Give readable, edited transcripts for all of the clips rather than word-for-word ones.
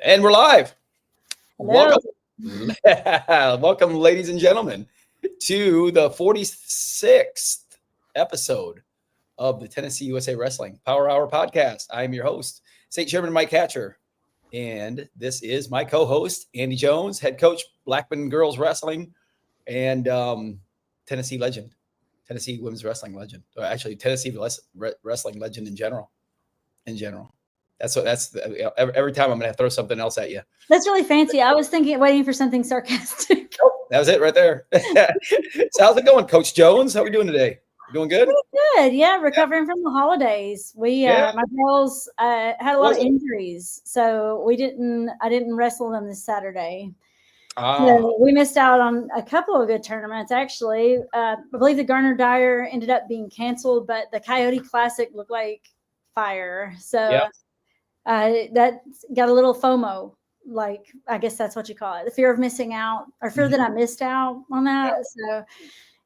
And we're live. Hello. Welcome, ladies and gentlemen, to the 46th episode of the TNUSA Wrestling Power Hour Podcast. I'm your host, St. Chairman Mike Hatcher, and this is my co-host, Andi Jones, head coach, Blackman Girls Wrestling, and Tennessee legend, Tennessee women's wrestling legend, or actually Tennessee wrestling legend in general. That's every time I'm going to throw something else at you. That's really fancy. I was waiting for something sarcastic. Oh, that was it right there. So how's it going, Coach Jones? How are we doing today? Doing good? Pretty good. Yeah, recovering from the holidays. My girls had a lot of injuries, so I didn't wrestle them this Saturday. So we missed out on a couple of good tournaments, actually. I believe the Garner Dyer ended up being canceled, but the Coyote Classic looked like fire. So that got a little FOMO. Like, I guess that's what you call it. The fear of missing out, or fear that I missed out on that. Yeah. So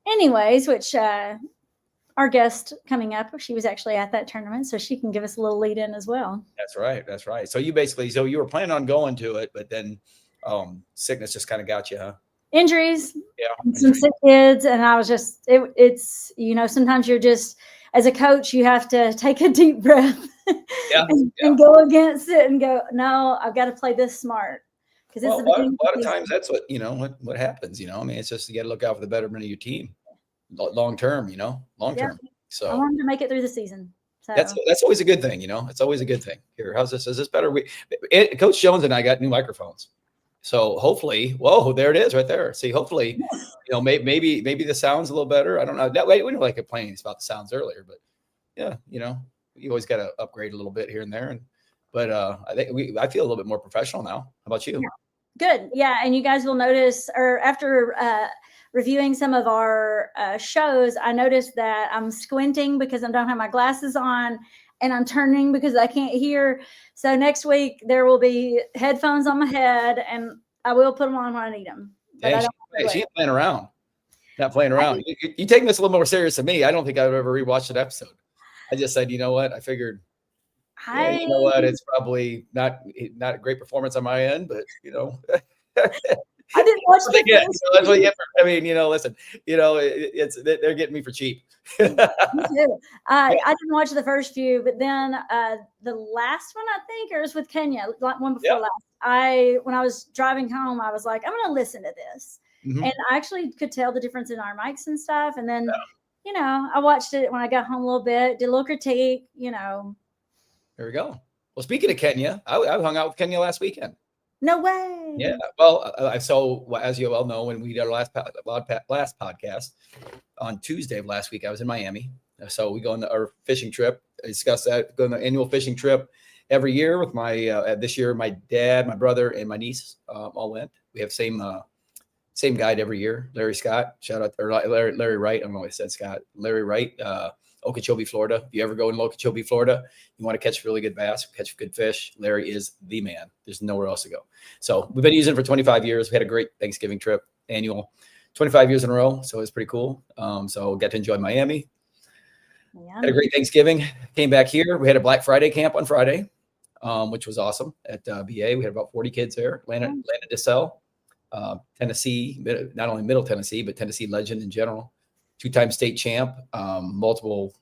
anyways, which our guest coming up, she was actually at that tournament, so she can give us a little lead in as well. That's right. So you were planning on going to it, but then sickness just kind of got you, huh? Injuries. Yeah. Some sick kids. And I was just, it's, sometimes you're just, as a coach, you have to take a deep breath and go against it and go, no, I've got to play this smart. Because a lot of times that's what happens. I mean, it's just you got to look out for the betterment of your team long term. So I wanted to make it through the season. So. That's always a good thing. It's always a good thing. Here, how's this? Is this better? Coach Jones and I got new microphones. So hopefully, whoa, there it is right there. See, hopefully, maybe the sound's a little better. I don't know. That way, we didn't like complaining about the sounds earlier, but yeah, you always got to upgrade a little bit here and there. But I think I feel a little bit more professional now. How about you? Good. Yeah. And you guys will notice, or after reviewing some of our shows, I noticed that I'm squinting because I don't have my glasses on, and I'm turning because I can't hear. So next week there will be headphones on my head, and I will put them on when I need them. But she's playing around. Not playing around. You taking this a little more serious than me. I don't think I would ever rewatch an episode. I just said, you know what? I figured, you know what? It's probably not a great performance on my end, but I didn't watch the that's what you get. Listen, it's they're getting me for cheap. Me too. I didn't watch the first few, but then the last one, I think, or it was with Kenya, one before last. When I was driving home, I was like, I'm going to listen to this, and I actually could tell the difference in our mics and stuff. And then, I watched it when I got home a little bit, did a little critique. There we go. Well, speaking of Kenya, I hung out with Kenya last weekend. No way. Yeah. Well, as you all know, when we did our last podcast on Tuesday of last week, I was in Miami. So we go on our fishing trip. I discussed that. Go on the annual fishing trip every year with my this year, my dad, my brother, and my niece all went. We have same guide every year, Larry Scott. Shout out, or Larry Wright. I don't know why I said Scott. Larry Wright, Okeechobee, Florida. If you ever go in Okeechobee, Florida, you want to catch really good bass, catch good fish, Larry is the man. There's nowhere else to go. So we've been using it for 25 years. We had a great Thanksgiving trip, annual, 25 years in a row. So it was pretty cool. So got to enjoy Miami. Yeah. Had a great Thanksgiving. Came back here. We had a Black Friday camp on Friday, which was awesome at BA. We had about 40 kids there. Landed DeSalle, Tennessee, not only Middle Tennessee, but Tennessee legend in general. 2-time state champ, multiple,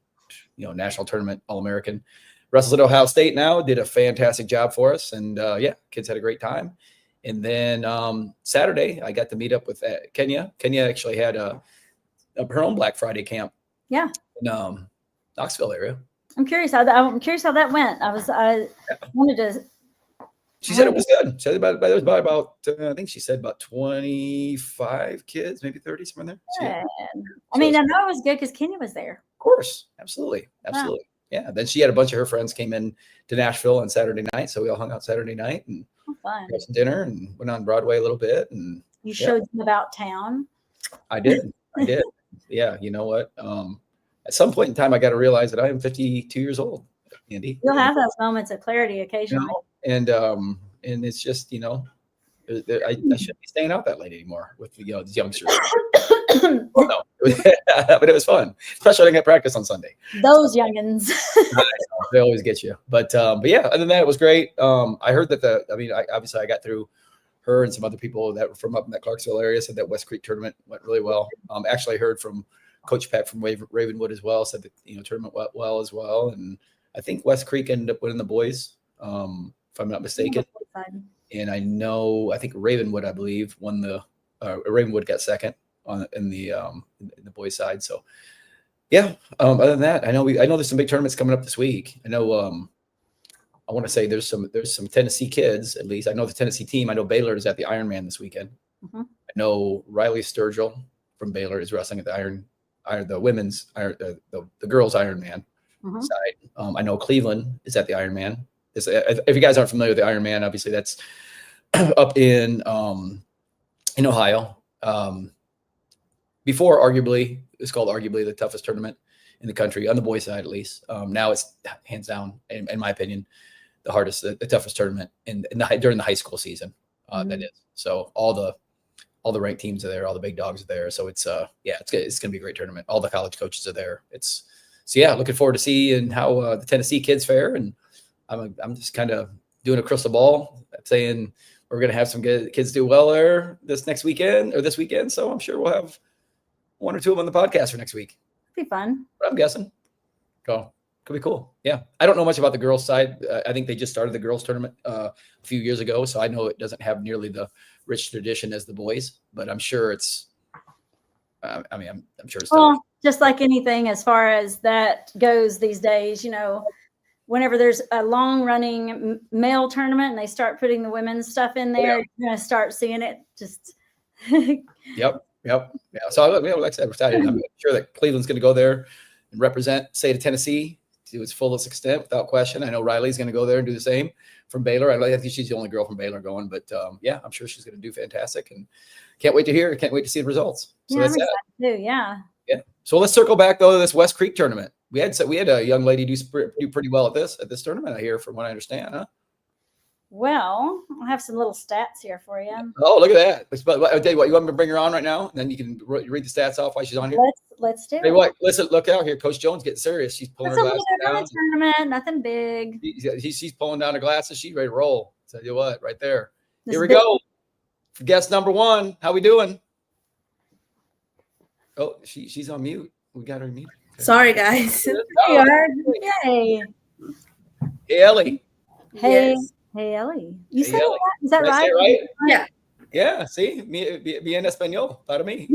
national tournament All-American. Wrestles at Ohio State now, did a fantastic job for us. And kids had a great time. And then Saturday, I got to meet up with Kenya. Kenya actually had her own Black Friday camp. Yeah. In Knoxville area. I'm curious how that went. I wanted to. She said it was good. She said it was about I think she said about 25 kids, maybe 30, somewhere there. Yeah. I know it was good because Kenya was there. Of course. Absolutely. Wow. Yeah. Then she had a bunch of her friends came in to Nashville on Saturday night. So we all hung out Saturday night and had some dinner and went on Broadway a little bit. And you showed them about town. I did. Yeah. You know what? At some point in time, I got to realize that I am 52 years old, Andi. You'll have those moments of clarity occasionally. And it's just, I shouldn't be staying out that late anymore with these youngsters. No, But it was fun, especially when I got practice on Sunday. Those youngins. They always get you. But yeah, other than that, it was great. I heard that obviously I got through her and some other people that were from up in that Clarksville area said that West Creek tournament went really well. Actually I heard from Coach Pat from Ravenwood as well, said that, tournament went well as well. And I think West Creek ended up winning the boys, if I'm not mistaken. And I think Ravenwood, I believe, won Ravenwood got second in the boys side. So yeah, other than that, I know there's some big tournaments coming up this week. I know, I want to say there's some Tennessee kids, at least. I know the Tennessee team. I know Baylor is at the Ironman this weekend. Mm-hmm. I know Riley Sturgill from Baylor is wrestling at the women's the girls Ironman side. I know Cleveland is at the Ironman. If you guys aren't familiar with the Ironman, obviously that's up in Ohio. Before it's called arguably the toughest tournament in the country on the boys side, at least. Now it's hands down, in my opinion, the hardest, the toughest tournament during the high school season. That is. So all the ranked teams are there, all the big dogs are there. So it's good. It's going to be a great tournament. All the college coaches are there. Looking forward to seeing how the Tennessee kids fare. And I'm just kind of doing a crystal ball, saying we're going to have some good kids do well there this weekend. So I'm sure we'll have one or two of them on the podcast for next week. Be fun. I'm guessing. So could be cool. Yeah. I don't know much about the girls side. I think they just started the girls tournament a few years ago. So I know it doesn't have nearly the rich tradition as the boys, but I'm sure it's, I'm sure it's just like anything as far as that goes these days, whenever there's a long running male tournament and they start putting the women's stuff in there, you're going to start seeing it just. Yep. Yeah. So like I said, we're excited. I'm sure that Cleveland's going to go there and represent state of Tennessee to its fullest extent, without question. I know Riley's going to go there and do the same from Baylor. I think she's the only girl from Baylor going, but yeah, I'm sure she's going to do fantastic, and can't wait to see the results. So that's that. Too, yeah. So let's circle back though to this West Creek tournament. We had a young lady do pretty well at this tournament, I hear, from what I understand, huh? Well, I have some little stats here for you. Oh, look at that. I'll tell you what, you want me to bring her on right now? And then you can read the stats off while she's on here? Let's do it. Hey, what? Listen, look out here. Coach Jones getting serious. She's pulling her glasses down. Tournament, nothing big. She's pulling down her glasses. She's ready to roll. Tell you what, right there. Here we go. Guest number one. How we doing? Oh, she's on mute. We got her mute. Okay. Sorry, guys. There you are. Hey. Hey, Ellie. Hey. Yes. Hey, Ellie. You said that? Is that right? Right? Yeah. Yeah, see, bien español, para mí.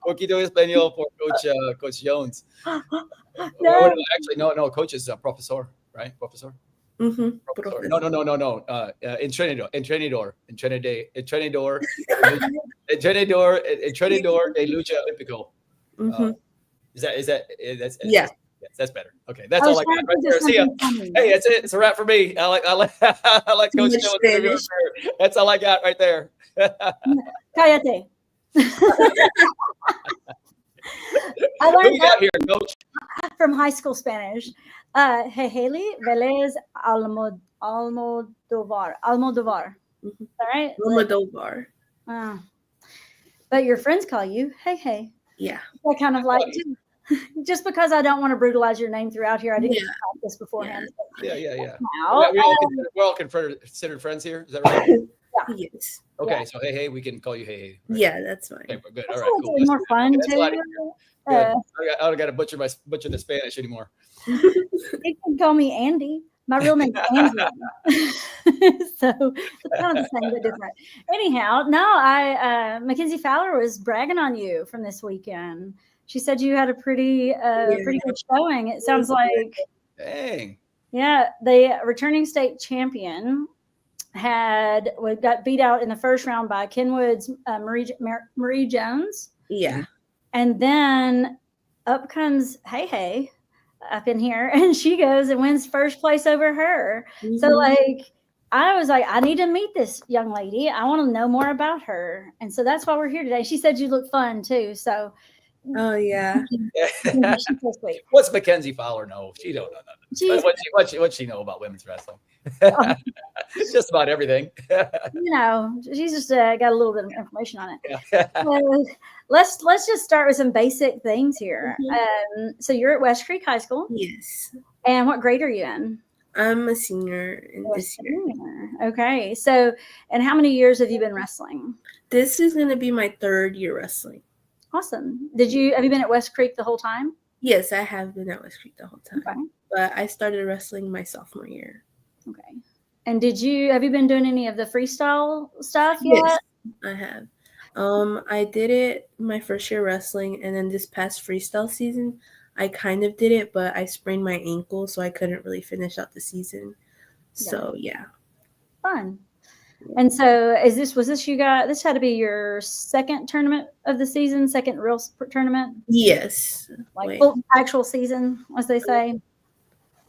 Poquito español for Coach Jones. No. Actually, no. Coach is a professor, right? Professor. Mm-hmm. Professor. No. Entrenador de lucha olímpico. Mm-hmm. That's better. Okay, that's all I got right there. See ya. Hey, that's it. It's a wrap for me. I like Coach Jones. That's all I got right there. Cállate. I learned that here, Coach. from high school Spanish. Jehieli Velez-Almodovar. Almodovar. Mm-hmm. All right? Almodovar. But your friends call you hey. Yeah. I kind of like too. Just because I don't want to brutalize your name throughout here, I didn't practice beforehand. Yeah. Now, we're all considered friends here. Is that right? Yeah. Yes. Okay, so hey, we can call you hey. Right? Yeah, that's fine. Okay, good. All right, cool. It's more fun too. I don't got to butcher the Spanish anymore. You can call me Andy. My real name is Andy. So it's kind of the same but different. Anyhow, Mackenzie Fowler was bragging on you from this weekend. She said you had a pretty good showing. It sounds like. Dang. Yeah, the returning state champion got beat out in the first round by Kenwood's Marie Jones. Yeah. And then up comes Hey up in here, and she goes and wins first place over her. Mm-hmm. So I was like, I need to meet this young lady. I want to know more about her. And so that's why we're here today. She said you look fun too. So. Oh yeah. She's so sweet. What's Mackenzie Fowler know? She don't know nothing. What's she know about women's wrestling? Just about everything. She's just got a little bit of information on it. Yeah. So let's just start with some basic things here. So you're at West Creek High School. Yes. And what grade are you in? I'm a senior in this year. Okay. So, and how many years have you been wrestling? This is going to be my 3rd year wrestling. Awesome. Have you been at West Creek the whole time? Yes, I have been at West Creek the whole time. Okay. But I started wrestling my sophomore year. Okay. And have you been doing any of the freestyle stuff yet? Yes, I have. I did it my first year wrestling, and then this past freestyle season, I kind of did it, but I sprained my ankle, so I couldn't really finish out the season. So yeah. Fun. And so this had to be your second tournament of the season, second real tournament? Yes. Full actual season, as they say?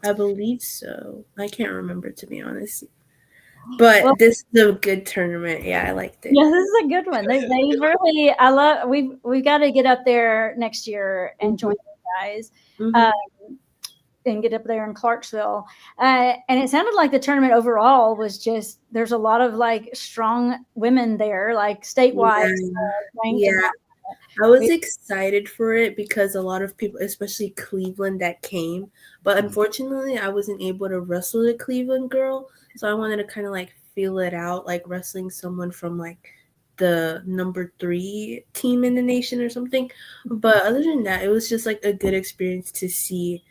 I believe so. I can't remember, to be honest. But this is a good tournament. Yeah, I liked it. Yeah, this is a good one. They really, we've got to get up there next year and join you guys. And get up there in Clarksville. And it sounded like the tournament overall was just, there's a lot of strong women there, statewide. Yeah. I was excited for it because a lot of people, especially Cleveland, that came. But unfortunately, I wasn't able to wrestle a Cleveland girl. So I wanted to kind of feel it out, wrestling someone from the number 3 team in the nation or something. But other than that, it was just a good experience to see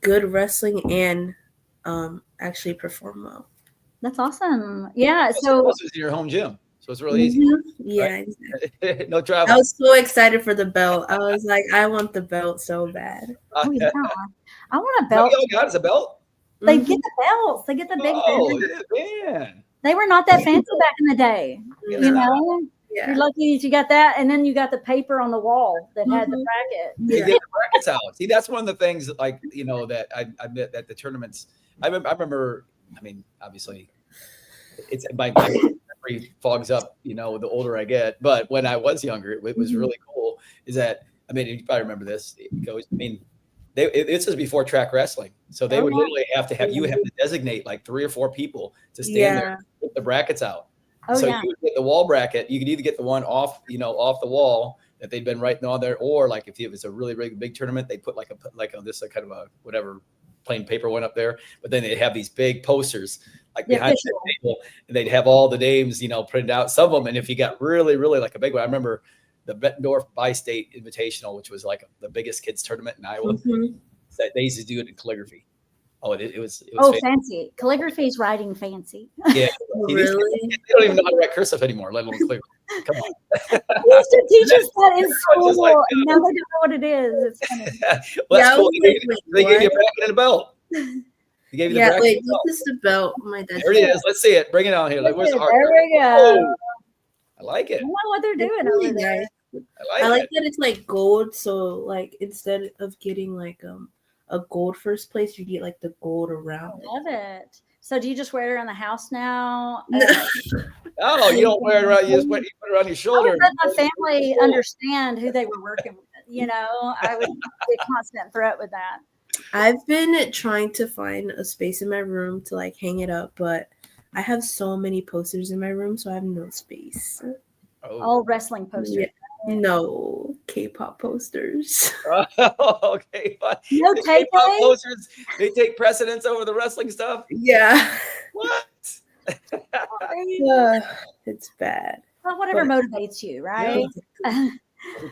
good wrestling and actually perform well. That's awesome. Yeah. So this was your home gym, so it's really easy. Yeah. Right? No travel. I was so excited for the belt. I was like, I want the belt so bad. Oh yeah, I want a belt. You got us a belt? They get the belts. They get the big belts. Man. They were not that fancy back in the day. Yeah. You're lucky that you got that, and then you got the paper on the wall that had the bracket. They get the brackets out. See, that's one of the things that I admit that the tournaments. I remember. I mean, obviously, it's my memory fogs up. The older I get, but when I was younger, it was really cool. Is that you probably remember this? It goes. This was before track wrestling, so they would literally have to designate 3 or 4 people to stand there, with the brackets out. You would get the wall bracket. You could either get the one off the wall that they'd been writing on there, or if it was a really, really big tournament, they put this kind of a whatever plain paper one up there. But then they'd have these big posters behind the table, and they'd have all the names, printed out. Some of them, and if you got really, really a big one, I remember the Bettendorf Bi-State Invitational, which was the biggest kids tournament in Iowa. That they used to do it in calligraphy. Oh, it was fancy. Calligraphy is writing fancy. Yeah. Really? They don't even know how to write cursive anymore, let alone calligraphy. Come on. We used to teach us that in school, and now they don't know what it is. It's funny. Well, that's cool. They gave you a bracket and a belt. They gave you the bracket. This is the belt. My dad. There it is. Let's see it. Bring it out here. Where's the heart? There we go. Oh, I like it. I don't know what they're doing really over there. nice. I like that it's gold. So instead of getting a gold first place, you get the gold around. I love it. So do you just wear it around the house now? Oh, you don't wear it around. You just put it around your shoulder. I would let my family understand who they were working with. I would be a constant threat with that. I've been trying to find a space in my room to hang it up, but I have so many posters in my room, so I have no space. All wrestling posters. Yeah. No K-pop posters. Okay, but no K-pop posters, they take precedence over the wrestling stuff. Yeah. What? It's bad. Well, whatever motivates you, right? Yeah.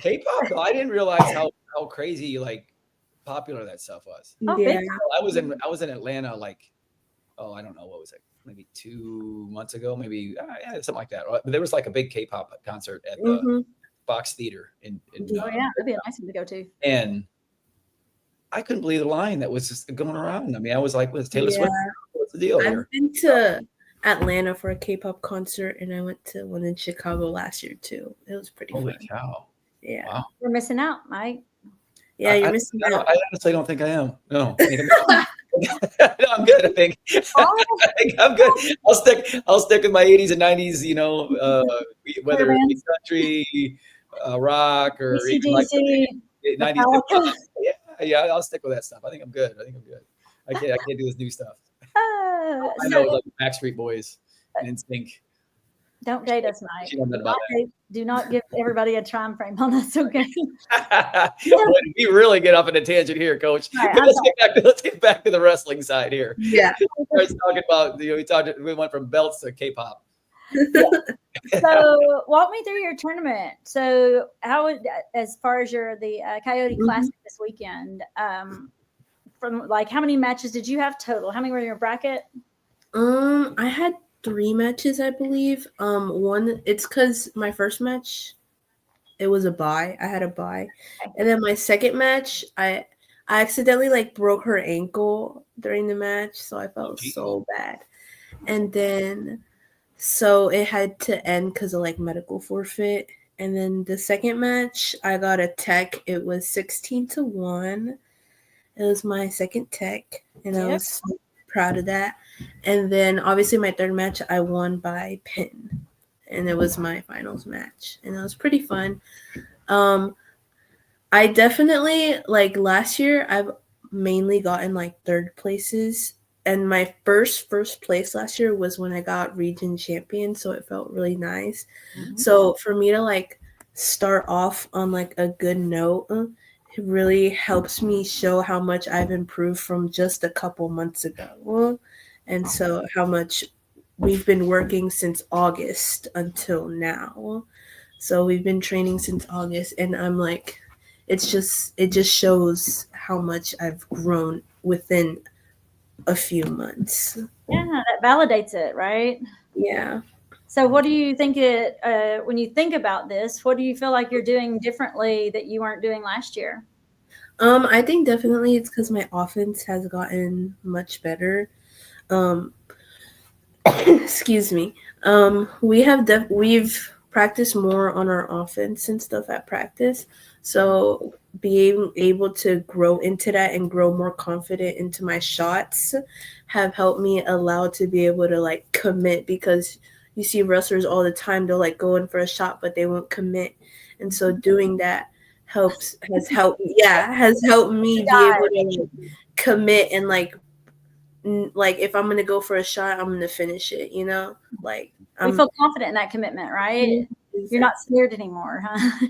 K-pop, though, I didn't realize how crazy popular that stuff was. Yeah. I was in Atlanta I don't know, what was it? Maybe 2 months ago, maybe something like that. But there was a big K-pop concert at the Fox Theater in that'd be a nice one to go to. And I couldn't believe the line that was just going around. I was like, "Was Taylor Swift? What's the deal here?" I've been to Atlanta for a K-pop concert, and I went to one in Chicago last year too. It was pretty Holy fun. cow! Yeah, wow. You're missing out, Mike. Yeah, you're missing out. I honestly don't think I am. No, no, I'm good. I think I'm good. I'll stick with my 80s and 90s. Whether it be country, rock, or DC, 90s. Yeah, I'll stick with that stuff. I think I'm good. I can't do this new stuff. I know, like Backstreet Boys and NSYNC. Don't date us, Mike. Do not give everybody a time frame on us, okay? Boy, we really get off on a tangent here, Coach. Right, let's get back to the wrestling side here. Yeah. We're talking about, we went from belts to K-pop. Yeah. So walk me through your tournament. So as far as the Coyote Classic this weekend, from like how many matches did you have total? How many were in your bracket? I had 3 matches, I believe. One, it's because my first match, it was a bye. I had a bye. And then my second match, I accidentally like broke her ankle during the match, so I felt so bad. And then so it had to end because of like medical forfeit. And then the second match, I got a tech. It was 16-1. It was my second tech, and I was so proud of that. And then obviously my third match, I won by pin, and it was my finals match, and it was pretty fun. I definitely, like last year, I've mainly gotten like third places, and my first place last year was when I got region champion, so it felt really nice. So for me to like start off on like a good note, it really helps me show how much I've improved from just a couple months ago. And so how much we've been working since August until now. So we've been training since August, and I'm like, it just shows how much I've grown within a few months. Yeah, that validates it, right? Yeah. So what do you think when you think about this, what do you feel like you're doing differently that you weren't doing last year? I think definitely it's because my offense has gotten much better. Excuse me. We've practiced more on our offense and stuff at practice. So being able to grow into that and grow more confident into my shots have helped me allow to be able to like commit, because you see wrestlers all the time, they'll like go in for a shot, but they won't commit. And so doing that has helped me be able to like commit and like if I'm going to go for a shot, I'm going to finish it, like you feel confident in that commitment, right? Exactly. You're not scared anymore, huh?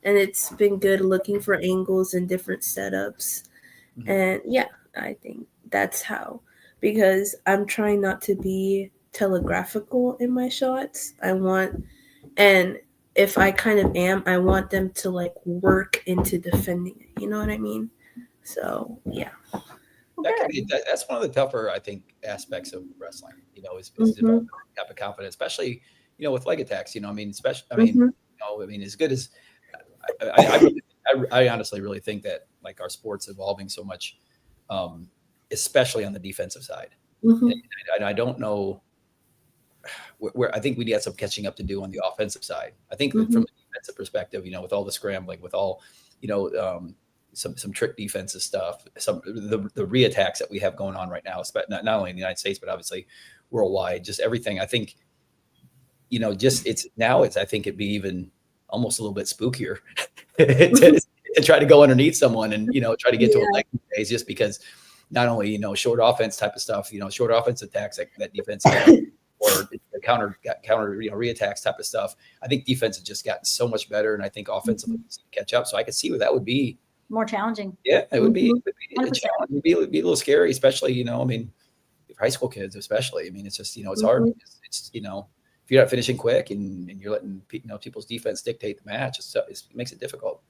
And it's been good looking for angles and different setups. And yeah, I think that's how, because I'm trying not to be telegraphical in my shots. And if I kind of am, I want them to like work into defending it. You know what I mean? So yeah. That's one of the tougher, I think, aspects of wrestling, is developing that type of confidence, especially, with leg attacks, as good as I honestly really think that like our sport's evolving so much, especially on the defensive side. And I don't know where I think we got some catching up to do on the offensive side. I think from a defensive perspective, with all the scrambling, with all, some trick defensive stuff, the re-attacks that we have going on right now, not only in the United States, but obviously worldwide, just everything. I think, I think it'd be even almost a little bit spookier to try to go underneath someone and, try to get to a leg phase, just because not only, short offense type of stuff, short offense attacks that defense or counter, re-attacks type of stuff. I think defense has just gotten so much better, and I think offensively catch up. So I could see where that would be more challenging. Yeah, it would be a challenge. It'd be a little scary, especially, if high school kids, especially. It's just, it's hard. It's, if you're not finishing quick and you're letting people's defense dictate the match, it makes it difficult.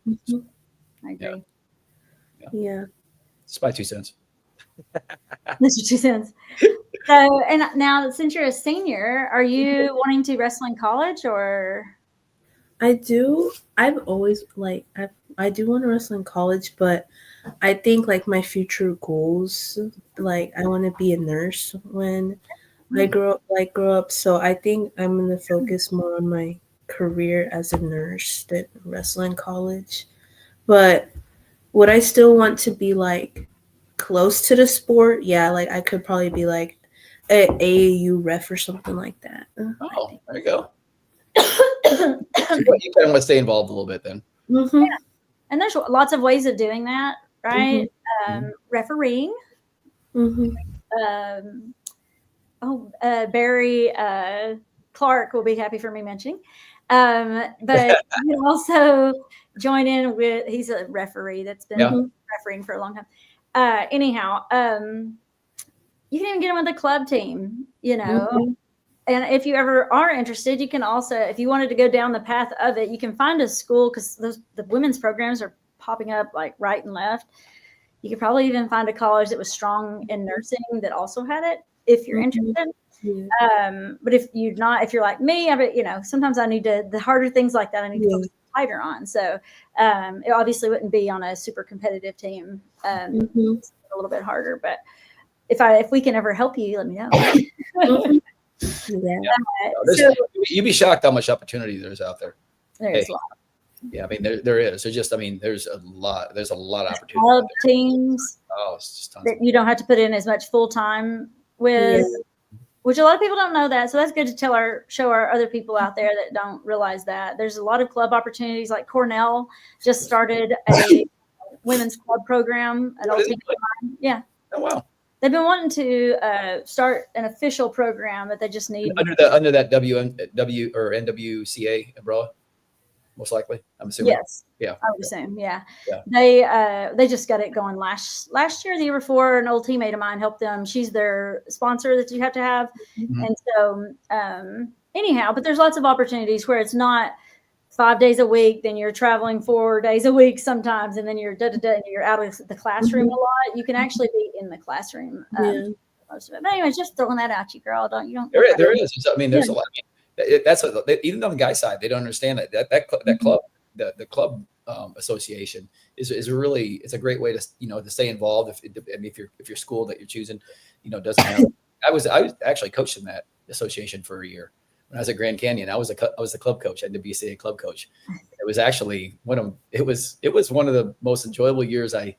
I agree. Yeah. It's my 2 cents. That's your 2 cents. So, and now since you're a senior, are you wanting to wrestle in college or? I do. I've always I do want to wrestle in college, but I think like my future goals, like I want to be a nurse when I grow up. So I think I'm going to focus more on my career as a nurse than wrestle in college. But would I still want to be like close to the sport? Yeah, like I could probably be like an AAU ref or something like that. Oh, there you go. You kind of want to stay involved a little bit then. Yeah. And there's lots of ways of doing that, right? Refereeing, Barry Clark will be happy for me mentioning. But you can also join in with, he's a referee that's been refereeing for a long time. Anyhow, you can even get him with the club team, you know. And if you ever are interested, you can also, if you wanted to go down the path of it, you can find a school, because the women's programs are popping up like right and left. You could probably even find a college that was strong in nursing that also had it, if you're interested. But if you're like me, you know, sometimes I need the harder things like that, I need to focus tighter on. So it obviously wouldn't be on a super competitive team. It's a little bit harder, but if we can ever help you, let me know. You'd be shocked how much opportunity there's out there. There's a lot. Yeah, I mean there is. There's just, I mean, there's a lot of opportunity. Club teams It's just tons that you don't have to put in as much full time with, which a lot of people don't know that. So that's good to show our other people out there that don't realize that. There's a lot of club opportunities. Like Cornell just started a women's club program. Yeah. Oh wow. They've been wanting to start an official program, but they just need under that WNW or NWCA umbrella, most likely. I'm assuming. Yes. Yeah. I would assume. Yeah. They just got it going last year, the year before. An old teammate of mine helped them. She's their sponsor that you have to have, and so anyhow. But there's lots of opportunities where it's not 5 days a week, then you're traveling 4 days a week sometimes, and then you're you're out of the classroom a lot. You can actually be in the classroom most of it. But anyway, just throwing that at you, girl. There is. I mean, there's a lot. I mean, that's even on the guy side, they don't understand that club, the club association is really, it's a great way to, you know, to stay involved. If your school that you're choosing, you know, doesn't have. I was actually coached in that association for a year. When I was at Grand Canyon, I was the club coach, NWCA club coach. It was actually it was one of the most enjoyable years I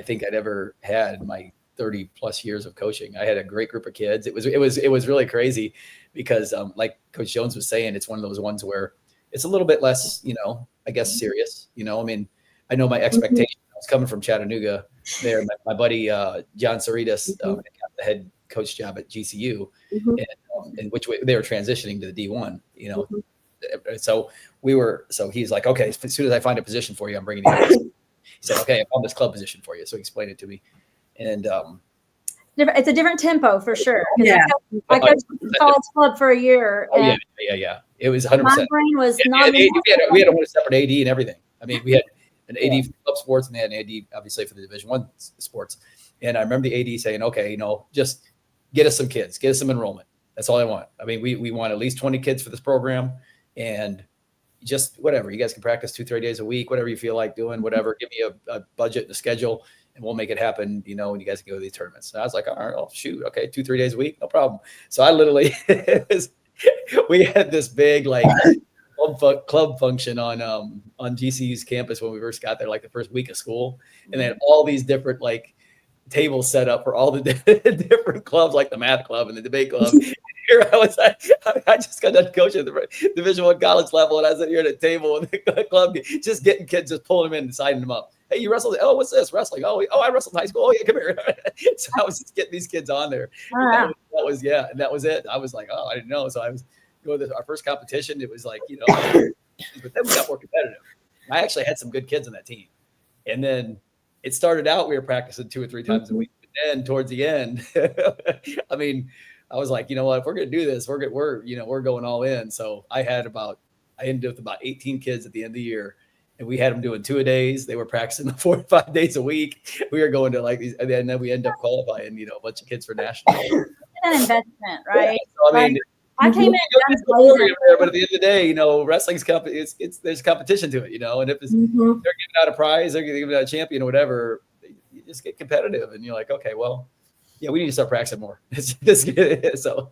think I'd ever had in my 30 plus years of coaching. I had a great group of kids. It was really crazy because like Coach Jones was saying, it's one of those ones where it's a little bit less, you know, I guess serious, you know. I mean, I know my expectation. I was coming from Chattanooga there. My buddy John Cerritos got the head coach job at GCU, in which way they were transitioning to the D1, you know. So he's like, okay, as soon as I find a position for you, I'm bringing you in. He said, okay, I found this club position for you. So he explained it to me. And it's a different tempo for sure. I coached the college club for a year. Yeah. It was 100%. My brain was not. We had a separate AD and everything. I mean, we had an AD for club sports, and they had an AD obviously for the Division I sports. And I remember the AD saying, okay, you know, just get us some kids, get us some enrollment. That's all I want. I mean, we want at least 20 kids for this program, and just whatever. You guys can practice 2-3 days a week, whatever you feel like doing, whatever. Give me a budget and a schedule, and we'll make it happen, you know, and you guys can go to these tournaments. And I was like, all right, shoot. Okay. 2-3 days a week. No problem. So I literally, we had this big, like, club function on GCU's campus when we first got there, like the first week of school. And then all these different, like, tables set up for all the different clubs, like the math club and the debate club. Here I just got done coaching at the Division I college level, and I was sitting here at a table with the club, just getting kids, just pulling them in and signing them up. Hey, you wrestled? Oh, what's this? Wrestling? Oh, I wrestled in high school. Oh, yeah, come here. So I was just getting these kids on there. And that was it. I was like, oh, I didn't know. So I was going to our first competition. It was like, you know, but then we got more competitive. I actually had some good kids on that team. And then it started out, we were practicing 2 or 3 times a week. But then towards the end, I mean, I was like, you know what, if we're going to do this, we're going all in. So I ended up with about 18 kids at the end of the year, and we had them doing 2-a-days. They were practicing 4 to 5 days a week. We were going to like these, and then we end up qualifying, you know, a bunch of kids for national. An investment, right? Yeah, so, I mean, I came in there, but at the end of the day, you know, wrestling's there's competition to it, you know, and if they're giving out a prize, they're giving out a champion or whatever, you just get competitive, and you're like, okay, well, yeah, we need to start practicing more. So,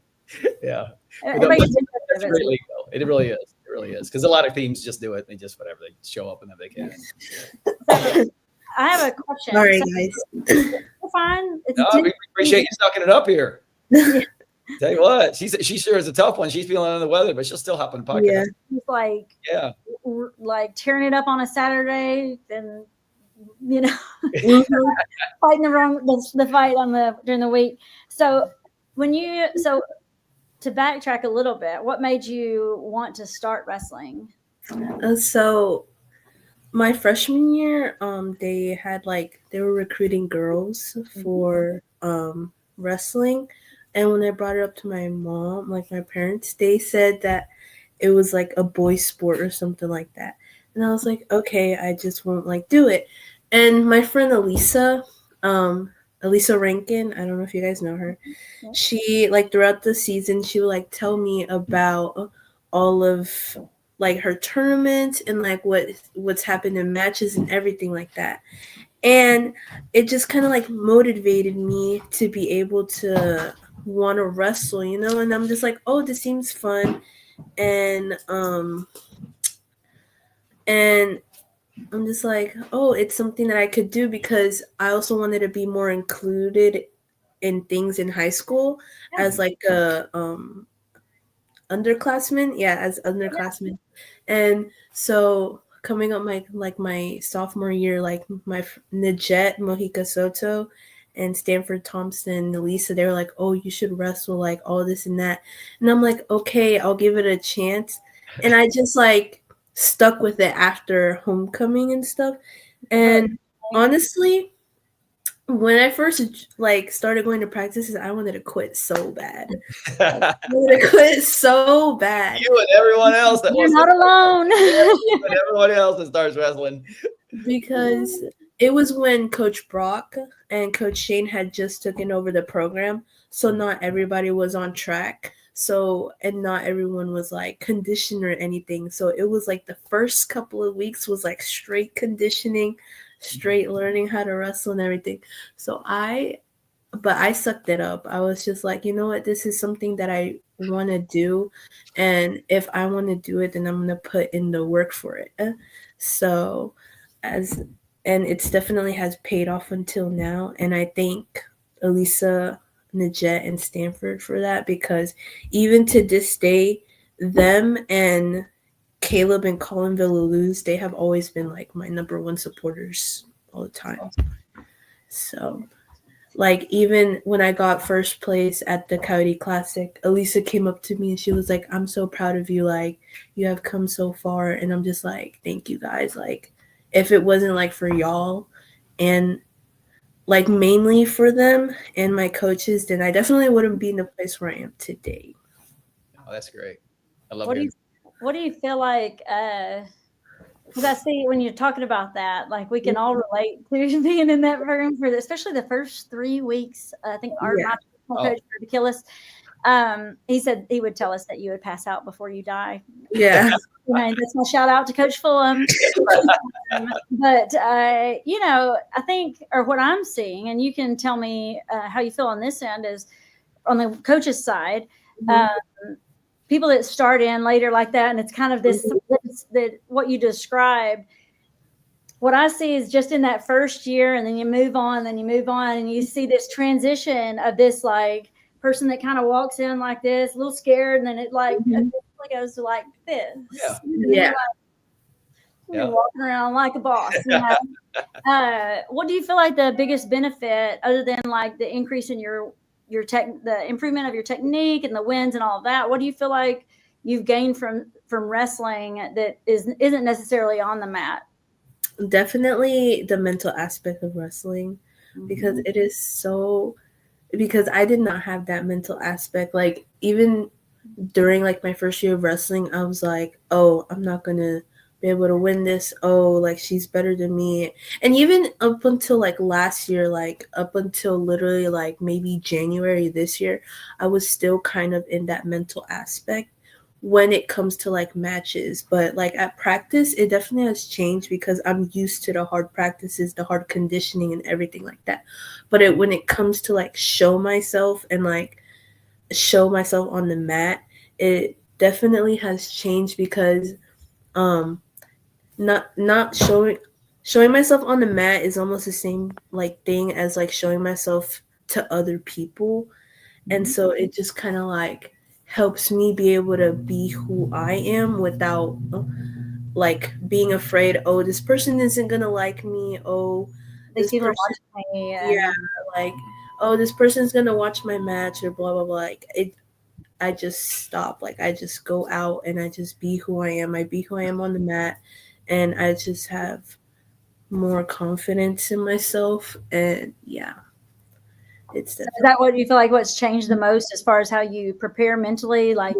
yeah, it's a great league, though. It really is. It really is, because a lot of teams just do it. They just whatever, they show up and then they can. So, I have a question. Sorry, guys. Fine. We appreciate you sucking it up here. Tell you what, she sure is a tough one. She's feeling under the weather, but she'll still hop on the podcast. Yeah. It's like tearing it up on a Saturday, then, you know. fighting the fight during the week. So to backtrack a little bit, what made you want to start wrestling? So my freshman year, they were recruiting girls for wrestling, and when I brought it up to my mom, like my parents, they said that it was like a boys' sport or something like that, and I was like, okay, I just won't do it. And my friend Elisa Rankin, I don't know if you guys know her. She throughout the season, she would tell me about all of her tournaments and what's happened in matches and everything like that. And it just kind of motivated me to be able to want to wrestle, and I'm just like, oh, this seems fun. And I'm just like, oh, it's something that I could do, because I also wanted to be more included in things in high school as a underclassman. Yeah, as underclassman. And so coming up my sophomore year, my Najet Mojica Soto and Stanford Thompson, Elisa, they were like, oh, you should wrestle, all this and that. And I'm like, okay, I'll give it a chance. And I just stuck with it after homecoming and stuff. And honestly, when I first started going to practices, I wanted to quit so bad. I wanted to quit so bad. You and everyone else you're not alone. You and everyone else that starts wrestling. Because it was when Coach Brock and Coach Shane had just taken over the program, so not everybody was on track. So, and not everyone was conditioned or anything. So it was the first couple of weeks was straight conditioning, straight learning how to wrestle and everything. So I sucked it up. I was just like, you know what, this is something that I want to do. And if I want to do it, then I'm going to put in the work for it. So and it's definitely has paid off until now. And I thank Elisa, Najet, and Stanford for that, because even to this day, them and Caleb and Colin Villaluz, they have always been my number one supporters all the time. So even when I got first place at the Coyote Classic, Elisa came up to me and she was like, I'm so proud of you. You have come so far. And I'm just like, thank you guys. If it wasn't for y'all and mainly for them and my coaches, then I definitely wouldn't be in the place where I am today. Oh, that's great. I love it. What do you feel like? Because I see when you're talking about that, we can all relate to being in that room for especially the first 3 weeks. I think our coach, Ridiculous, he said he would tell us that you would pass out before you die. Yeah. That's my shout out to Coach Fulham. But, I think, or what I'm seeing, and you can tell me how you feel on this end, is on the coach's side, people that start in later like that, and it's kind of this that what you described. What I see is just in that first year, and then you move on, and you see this transition of this person that kind of walks in like this, a little scared, and then it goes to this. Yeah. You're walking around like a boss. What do you feel like the biggest benefit, other than the increase in the improvement of your technique and the wins and all of that? What do you feel like you've gained from wrestling that isn't necessarily on the mat? Definitely the mental aspect of wrestling, because it is so. Because I did not have that mental aspect. Even during my first year of wrestling, I was like, oh, I'm not gonna be able to win this. Oh, she's better than me. And even up until last year, up until literally maybe January this year, I was still kind of in that mental aspect when it comes to matches. But at practice, it definitely has changed, because I'm used to the hard practices, the hard conditioning and everything like that. But when it comes to show myself and show myself on the mat, it definitely has changed, because not showing myself on the mat is almost the same thing as showing myself to other people. And so it just kind of helps me be able to be who I am without being afraid, oh, this person isn't gonna like me, oh, these people are watching me. And, like, oh, this person's gonna watch my match or blah blah blah. Like I just stop. Like I just go out and I just be who I am. I be who I am on the mat, and I just have more confidence in myself. And yeah, it's is that what you feel like what's changed the most as far as how you prepare mentally? Like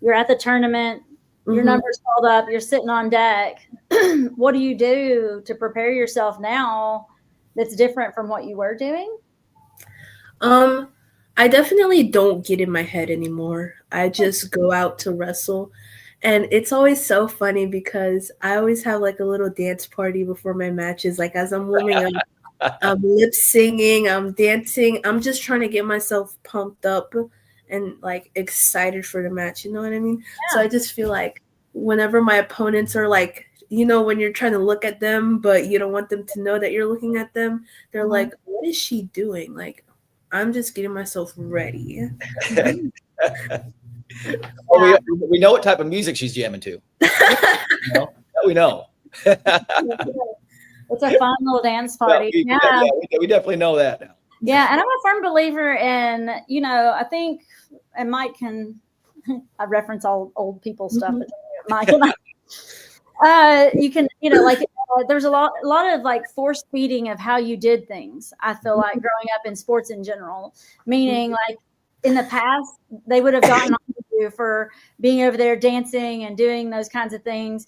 you're at the tournament, your numbers called up, you're sitting on deck. What do you do to prepare yourself now that's different from what you were doing? I definitely don't get in my head anymore. I just go out to wrestle. And it's always so funny because I always have like a little dance party before my matches. Like as I'm warming up, I'm lip singing, I'm dancing. I'm just trying to get myself pumped up and like excited for the match. You know what I mean? Yeah. So I just feel like whenever my opponents are like, you know, when you're trying to look at them, but you don't want them to know that you're looking at them, they're like, what is she doing? Like, I'm just getting myself ready. Well, we know what type of music she's jamming to. We know. It's a fun little dance party. We definitely know that now. Yeah, and I'm a firm believer in, you know, I think, and Mike can, I reference all old people stuff, but Mike and I, you can, you know, like there's a lot of like force feeding of how you did things. I feel like growing up in sports in general, meaning like in the past, they would have gotten on you for being over there dancing and doing those kinds of things.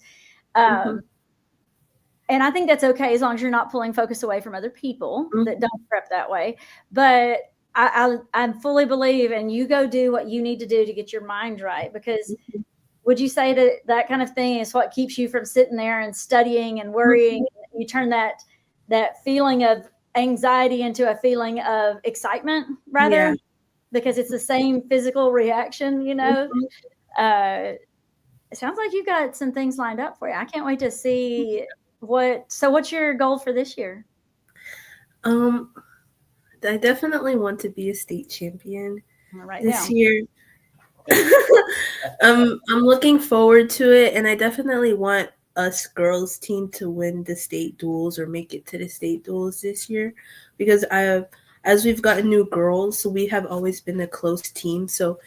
And I think that's okay as long as you're not pulling focus away from other people that don't prep that way. But I fully believe, and you go do what you need to do to get your mind right. Because would you say that that kind of thing is what keeps you from sitting there and studying and worrying? You turn that feeling of anxiety into a feeling of excitement, rather, because it's the same physical reaction, you know. It sounds like you've got some things lined up for you. I can't wait to see what's your goal for this year? I definitely want to be a state champion this now. year. I'm looking forward to it, and I definitely want us girls team to win the state duels or make it to the state duels this year, because as we've gotten new girls, we have always been a close team. So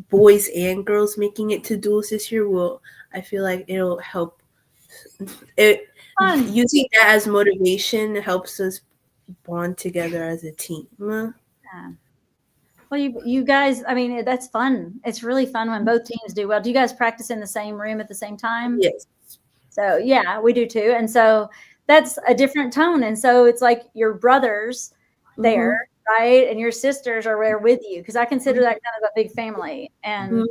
boys and girls making it to duels this year I feel like it'll help. Using that as motivation helps us bond together as a team. Yeah. Well, you guys, I mean, that's fun. It's really fun when both teams do well. Do you guys practice in the same room at the same time? Yes. So, yeah, we do too. And so that's a different tone. And so it's like your brothers there, right? And your sisters are there with you, because I consider that kind of a big family. And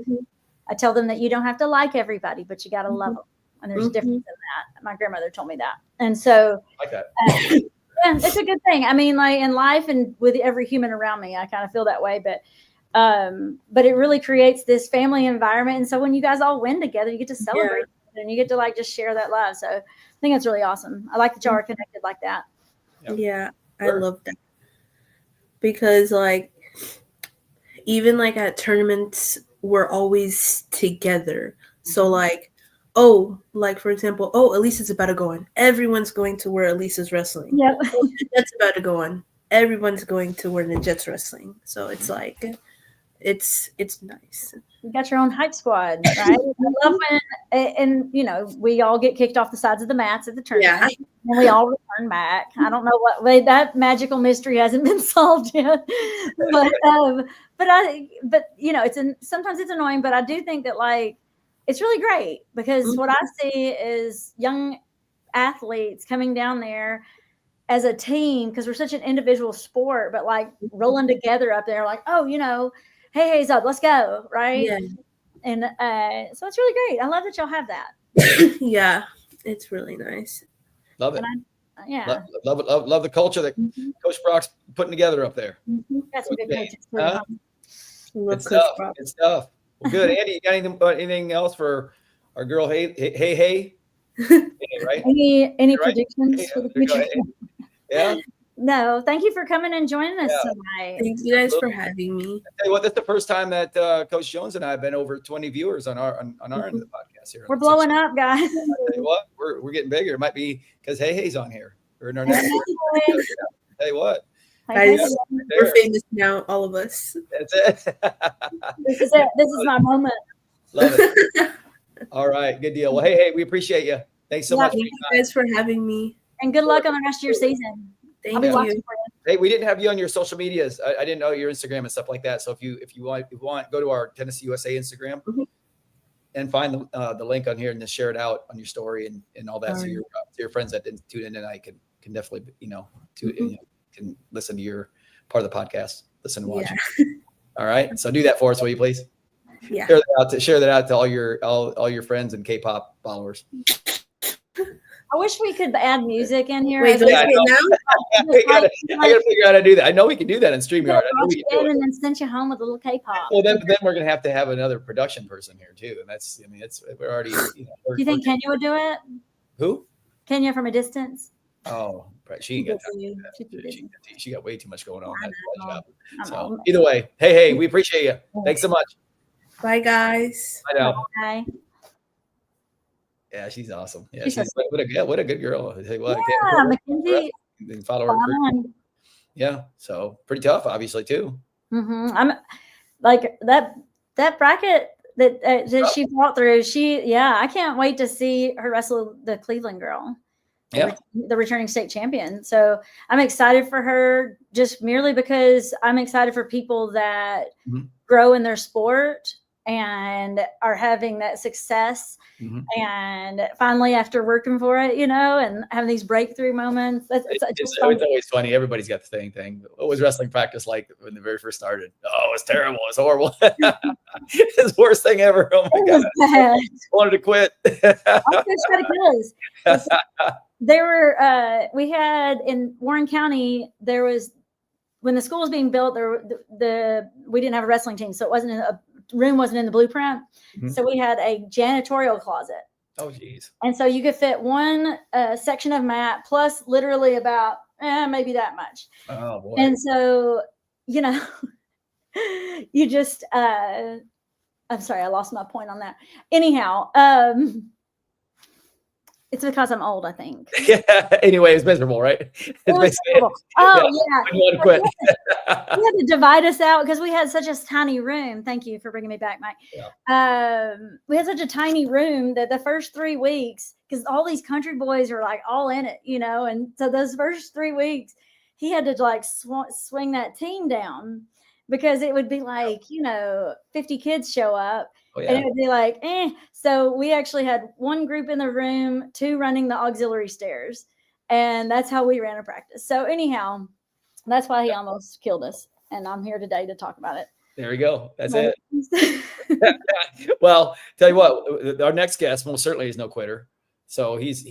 I tell them that you don't have to like everybody, but you got to love them. And there's a difference in that. My grandmother told me that. And so like that. Yeah, it's a good thing. I mean, like in life and with every human around me, I kind of feel that way. But it really creates this family environment. And so when you guys all win together, you get to celebrate and you get to like just share that love. So I think that's really awesome. I like that y'all are connected like that. Yeah, I love that. Because like even like at tournaments, we're always together. So like, like for example, Elisa's about to go on. Everyone's going to where Elisa's wrestling. Yeah, that's about to go on. Everyone's going to where the Jet's wrestling. So it's like, it's nice. You got your own hype squad, right? I love when, and you know, we all get kicked off the sides of the mats at the tournament, and we all return back. I don't know what way that magical mystery hasn't been solved yet, but you know, sometimes it's annoying, but I do think that like. It's really great because what I see is young athletes coming down there as a team, because we're such an individual sport, but like rolling together up there, like, oh, you know, hey, up, let's go, right? Yeah. And so it's really great. I love that y'all have that. Yeah, it's really nice. Love it. Yeah. Love the culture that Coach Brock's putting together up there. That's a good coaches too. Good stuff. Well, good. Andi, you got anything else for our girl? Hey, right? Any predictions for the future? Yeah. No, thank you for coming and joining us tonight. Thank you guys for having me. I tell you what, that's the first time that Coach Jones and I have been over 20 viewers on our end of the podcast here. We're blowing up, guys. I tell you what, we're getting bigger. It might be because Hey's on here. We're in our next. Hey, what? Guys, we're famous now, all of us. That's it. This is it. This is my moment. Love it. All right, good deal. Well, hey, we appreciate you. Thanks so much. Thank you guys for having me. And good luck on the rest of your season. Thank you. Hey, we didn't have you on your social medias. I didn't know your Instagram and stuff like that. So if you want, go to our Tennessee USA Instagram and find the link on here and just share it out on your story and all that. All so your friends that didn't tune in tonight can definitely can listen to your part of the podcast. Listen and watch. Yeah. All right. So do that for us, will you please? Yeah. Share that out to all your friends and K-pop followers. I wish we could add music in here. Wait, I gotta figure out how to do that. I know we can do that in StreamYard. And then send you home with a little K-pop. Well, then we're gonna have to have another production person here too, and that's we're already. Do you think Kenya would do it? Who? Kenya from a distance. Oh, right. She ain't got time. She got way too much going on. That job. So either way, hey, we appreciate you. Thanks so much. Bye, guys. Bye now. Bye. Yeah, she's awesome. Yeah, what a good girl. Yeah, Mackenzie. Follow her. Yeah, so pretty tough, obviously too. I'm like that bracket that she fought through. I can't wait to see her wrestle the Cleveland girl. The returning state champion. So I'm excited for her just merely because I'm excited for people that grow in their sport and are having that success. And finally, after working for it, and having these breakthrough moments. It's always funny. Everybody's got the same thing. What was wrestling practice like when they very first started? Oh, it's terrible. It's horrible. It's the worst thing ever. Oh my God. I wanted to quit. I'm just trying to kill us. We had in Warren County, there was, when the school was being built, we didn't have a wrestling team. So it wasn't room wasn't in the blueprint. So we had a janitorial closet. Oh, geez. And so you could fit one section of mat plus literally about maybe that much. Oh, boy. And so, you just, I'm sorry, I lost my point on that. Anyhow, it's because I'm old, I think. Yeah. Anyway, it's miserable, right? Miserable. Oh, yeah. You want to quit. We had to divide us out because we had such a tiny room. Thank you for bringing me back, Mike. Yeah. We had such a tiny room that the first 3 weeks, because all these country boys are like all in it, and so those first 3 weeks, he had to like swing that team down because it would be like, 50 kids show up. Oh, yeah. And it would be like, So we actually had one group in the room, 2 running the auxiliary stairs. And that's how we ran a practice. So anyhow, that's why he almost killed us. And I'm here today to talk about it. There we go. That's it. Well, tell you what, our next guest most certainly is no quitter. So he is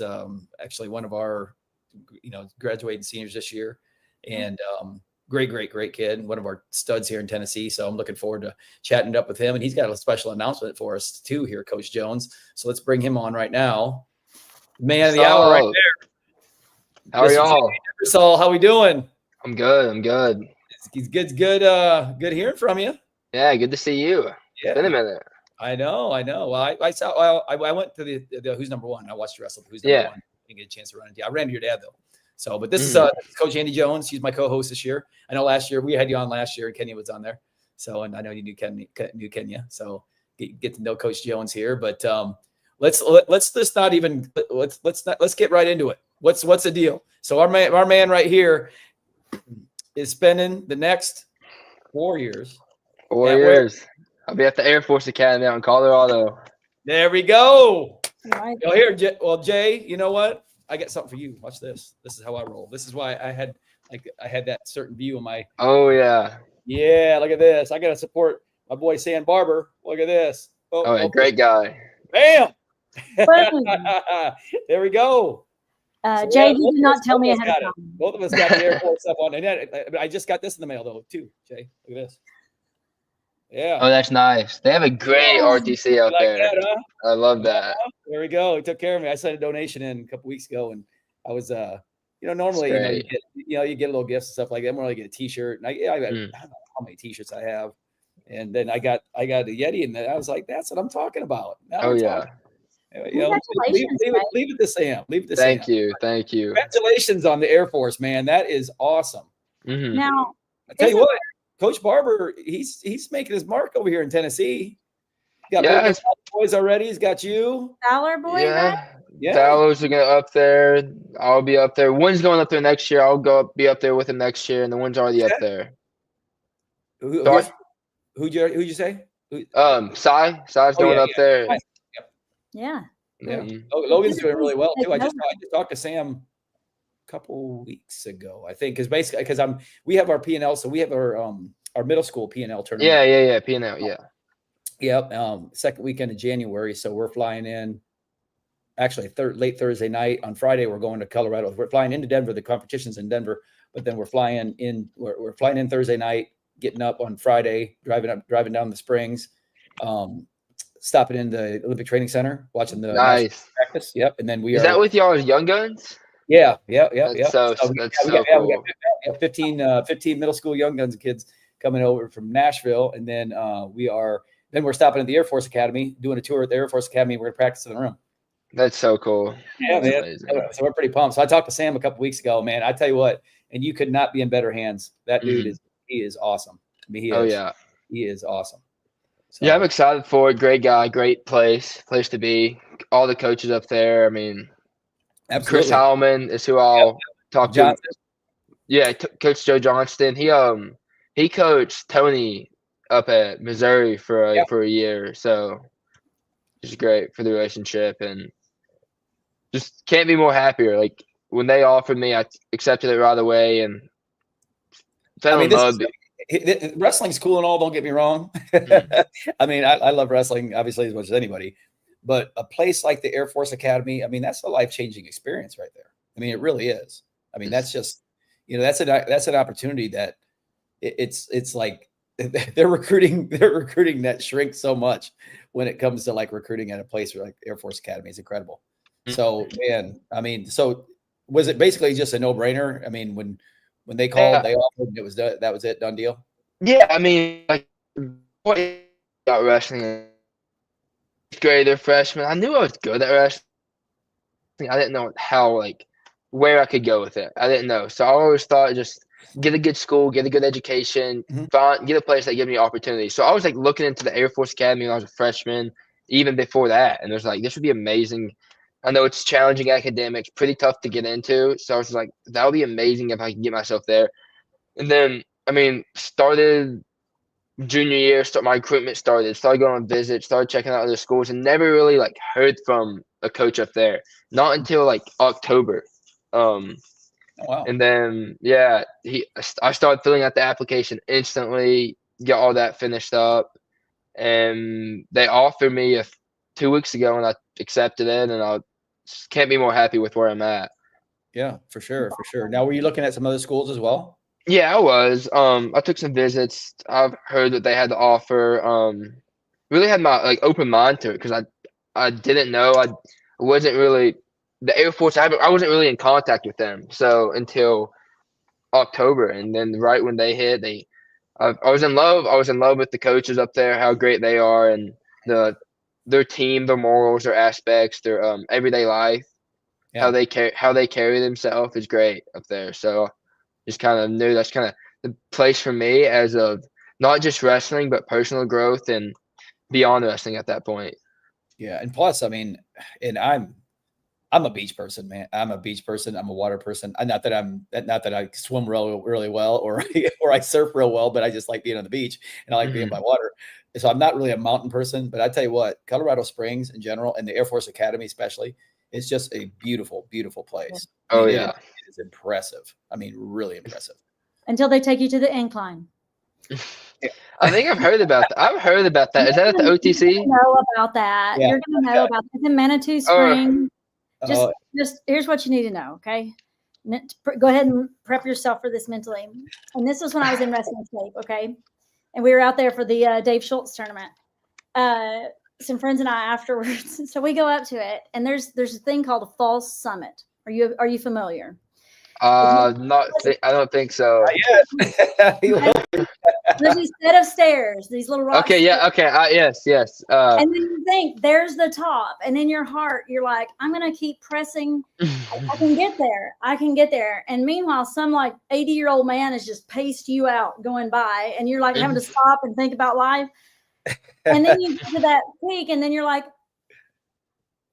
actually one of our, graduating seniors this year. And, great kid, one of our studs here in Tennessee. So I'm looking forward to chatting it up with him. And he's got a special announcement for us too here, Coach Jones. So let's bring him on right now. Man of the hour right there. How are y'all? Eversole, how we doing? I'm good. It's good hearing from you. Yeah, good to see you. Yeah. It's been a minute. I know. Well, I went to the Who's Number One. I watched the wrestle Who's Number One. Didn't get a chance to run into. I ran to your dad though. So, but this is Coach Andi Jones. He's my co-host this year. I know last year we had you on last year, and Kenya was on there. So, and I know you knew Kenya. So, get to know Coach Jones here. But let's get right into it. What's the deal? So our man right here is spending the next 4 years. 4 years. I'll be at the Air Force Academy out in Colorado. There we go. Right. Here, Jay. You know what? I got something for you. Watch this. This is how I roll. This is why I had that certain view of my. Oh yeah. Yeah, look at this. I got to support my boy Sam Barber. Look at this. Great guy. Bam. There we go. Jay, you did not tell me ahead of time. Both of us got the Air Force stuff on. And I just got this in the mail though too. Jay, look at this. Yeah. Oh, that's nice. They have a great RTC out there. That, huh? I love that. There we go. He took care of me. I sent a donation in a couple weeks ago, and I was, normally, you get little gifts and stuff like that. I'm going to get a T-shirt, and I don't know how many T-shirts I have, and then I got a Yeti, and I was like, that's what I'm talking about. Congratulations, leave it to Sam. Leave it to Thank Sam. you. Congratulations on the Air Force, man. That is awesome. Mm-hmm. Now, I tell you what, Coach Barber, he's making his mark over here in Tennessee. Got boys already. He's got you. Fowler boy, right? Yeah. Fowler's going up there. I'll be up there. One's going up there next year. I'll be up there with him next year, and the one's already up there. Who'd you say? Sai's going up there. Nice. Yeah. Logan's doing really well too. I just talked to Sam a couple weeks ago, I think, because we have our P&L, so we have our middle school P&L tournament. Yeah, P&L, yeah. Yep. Second weekend of January, so we're flying in. Actually, late Thursday night. On Friday, we're going to Colorado. We're flying into Denver. The competition's in Denver, but then we're flying in. We're flying in Thursday night, getting up on Friday, driving down the Springs, stopping in the Olympic Training Center, watching the practice. Yep, and then Is that with y'all's young guns? Yeah. That's so cool. We got 15 middle school young guns kids coming over from Nashville, and then we're stopping at the Air Force Academy, doing a tour at the Air Force Academy. We're gonna practice in the room. That's so cool. Yeah, man. So we're pretty pumped. So I talked to Sam a couple weeks ago, man. I tell you what, and you could not be in better hands. That dude is awesome. I mean, he is awesome. So, yeah, I'm excited for it. Great guy, great place to be. All the coaches up there. I mean, absolutely. Chris Howman is who I'll talk to. Yeah, Coach Joe Johnston. He coached Tony up at Missouri for a year, so it's great for the relationship, and just can't be more happier. Like when they offered me, I accepted it right away and fell in love. Wrestling's cool and all. Don't get me wrong. I mean, I love wrestling obviously as much as anybody, but a place like the Air Force Academy, I mean, that's a life-changing experience right there. I mean, it really is. I mean, that's just, that's an opportunity that it's like they're recruiting that shrinks so much when it comes to like recruiting at a place like Air Force Academy. It's incredible. So, man, I mean, so was it basically just a no-brainer? I mean, when they called, they offered, and that was it, done deal? Yeah, I mean, like, what about wrestling? Grade or freshman, I knew I was good at wrestling. I didn't know where I could go with it. I didn't know. So I always thought just get a good school, get a good education, get a place that gives me opportunity. So I was like looking into the Air Force Academy when I was a freshman, even before that. And it was like, this would be amazing. I know it's challenging academics, pretty tough to get into. So I was like, that would be amazing if I could get myself there. And then, I mean, started junior year, my recruitment started going on visits, started checking out other schools, and never really like heard from a coach up there. Not until like October. Wow. And then, I started filling out the application instantly, get all that finished up. And they offered me 2 weeks ago, and I accepted it, and I can't be more happy with where I'm at. Yeah, for sure. Now, were you looking at some other schools as well? Yeah, I was. I took some visits. I've heard that they had to offer. Really had my open mind to it because I didn't know. I wasn't really the Air Force. I wasn't really in contact with them until October, and then right when they hit, I was in love. I was in love with the coaches up there, how great they are, and their team, their morals, their aspects, their everyday life, how they carry themselves is great up there. So just kind of knew that's kind of the place for me as of not just wrestling, but personal growth and beyond wrestling at that point. Yeah, and plus, I mean, and I'm a beach person, man. I'm a beach person. I'm a water person. Not that I swim really well or I surf real well, but I just like being on the beach and I like being by water. So I'm not really a mountain person, but I tell you what, Colorado Springs in general and the Air Force Academy especially, it's just a beautiful, beautiful place. Oh, it is impressive. I mean, really impressive. Until they take you to the incline. I think I've heard about that. Is that at the OTC? You're going to know about that. Yeah. You're going to know about that. It's in Manitou Springs. Just here's what you need to know, okay? Go ahead and prep yourself for this mentally. And this was when I was in wrestling shape, okay? And we were out there for the Dave Schultz tournament. Some friends and I afterwards. So we go up to it, and there's a thing called a false summit. Are you familiar? I don't think so. Not yet. There's these set of stairs, these little rocks. Okay, yeah, okay, yes. And then you think there's the top, and in your heart, you're like, I'm gonna keep pressing. I can get there. I can get there. And meanwhile, some like 80-year-old man has just paced you out going by, and you're like having to stop and think about life. And then you get to that peak, and then you're like,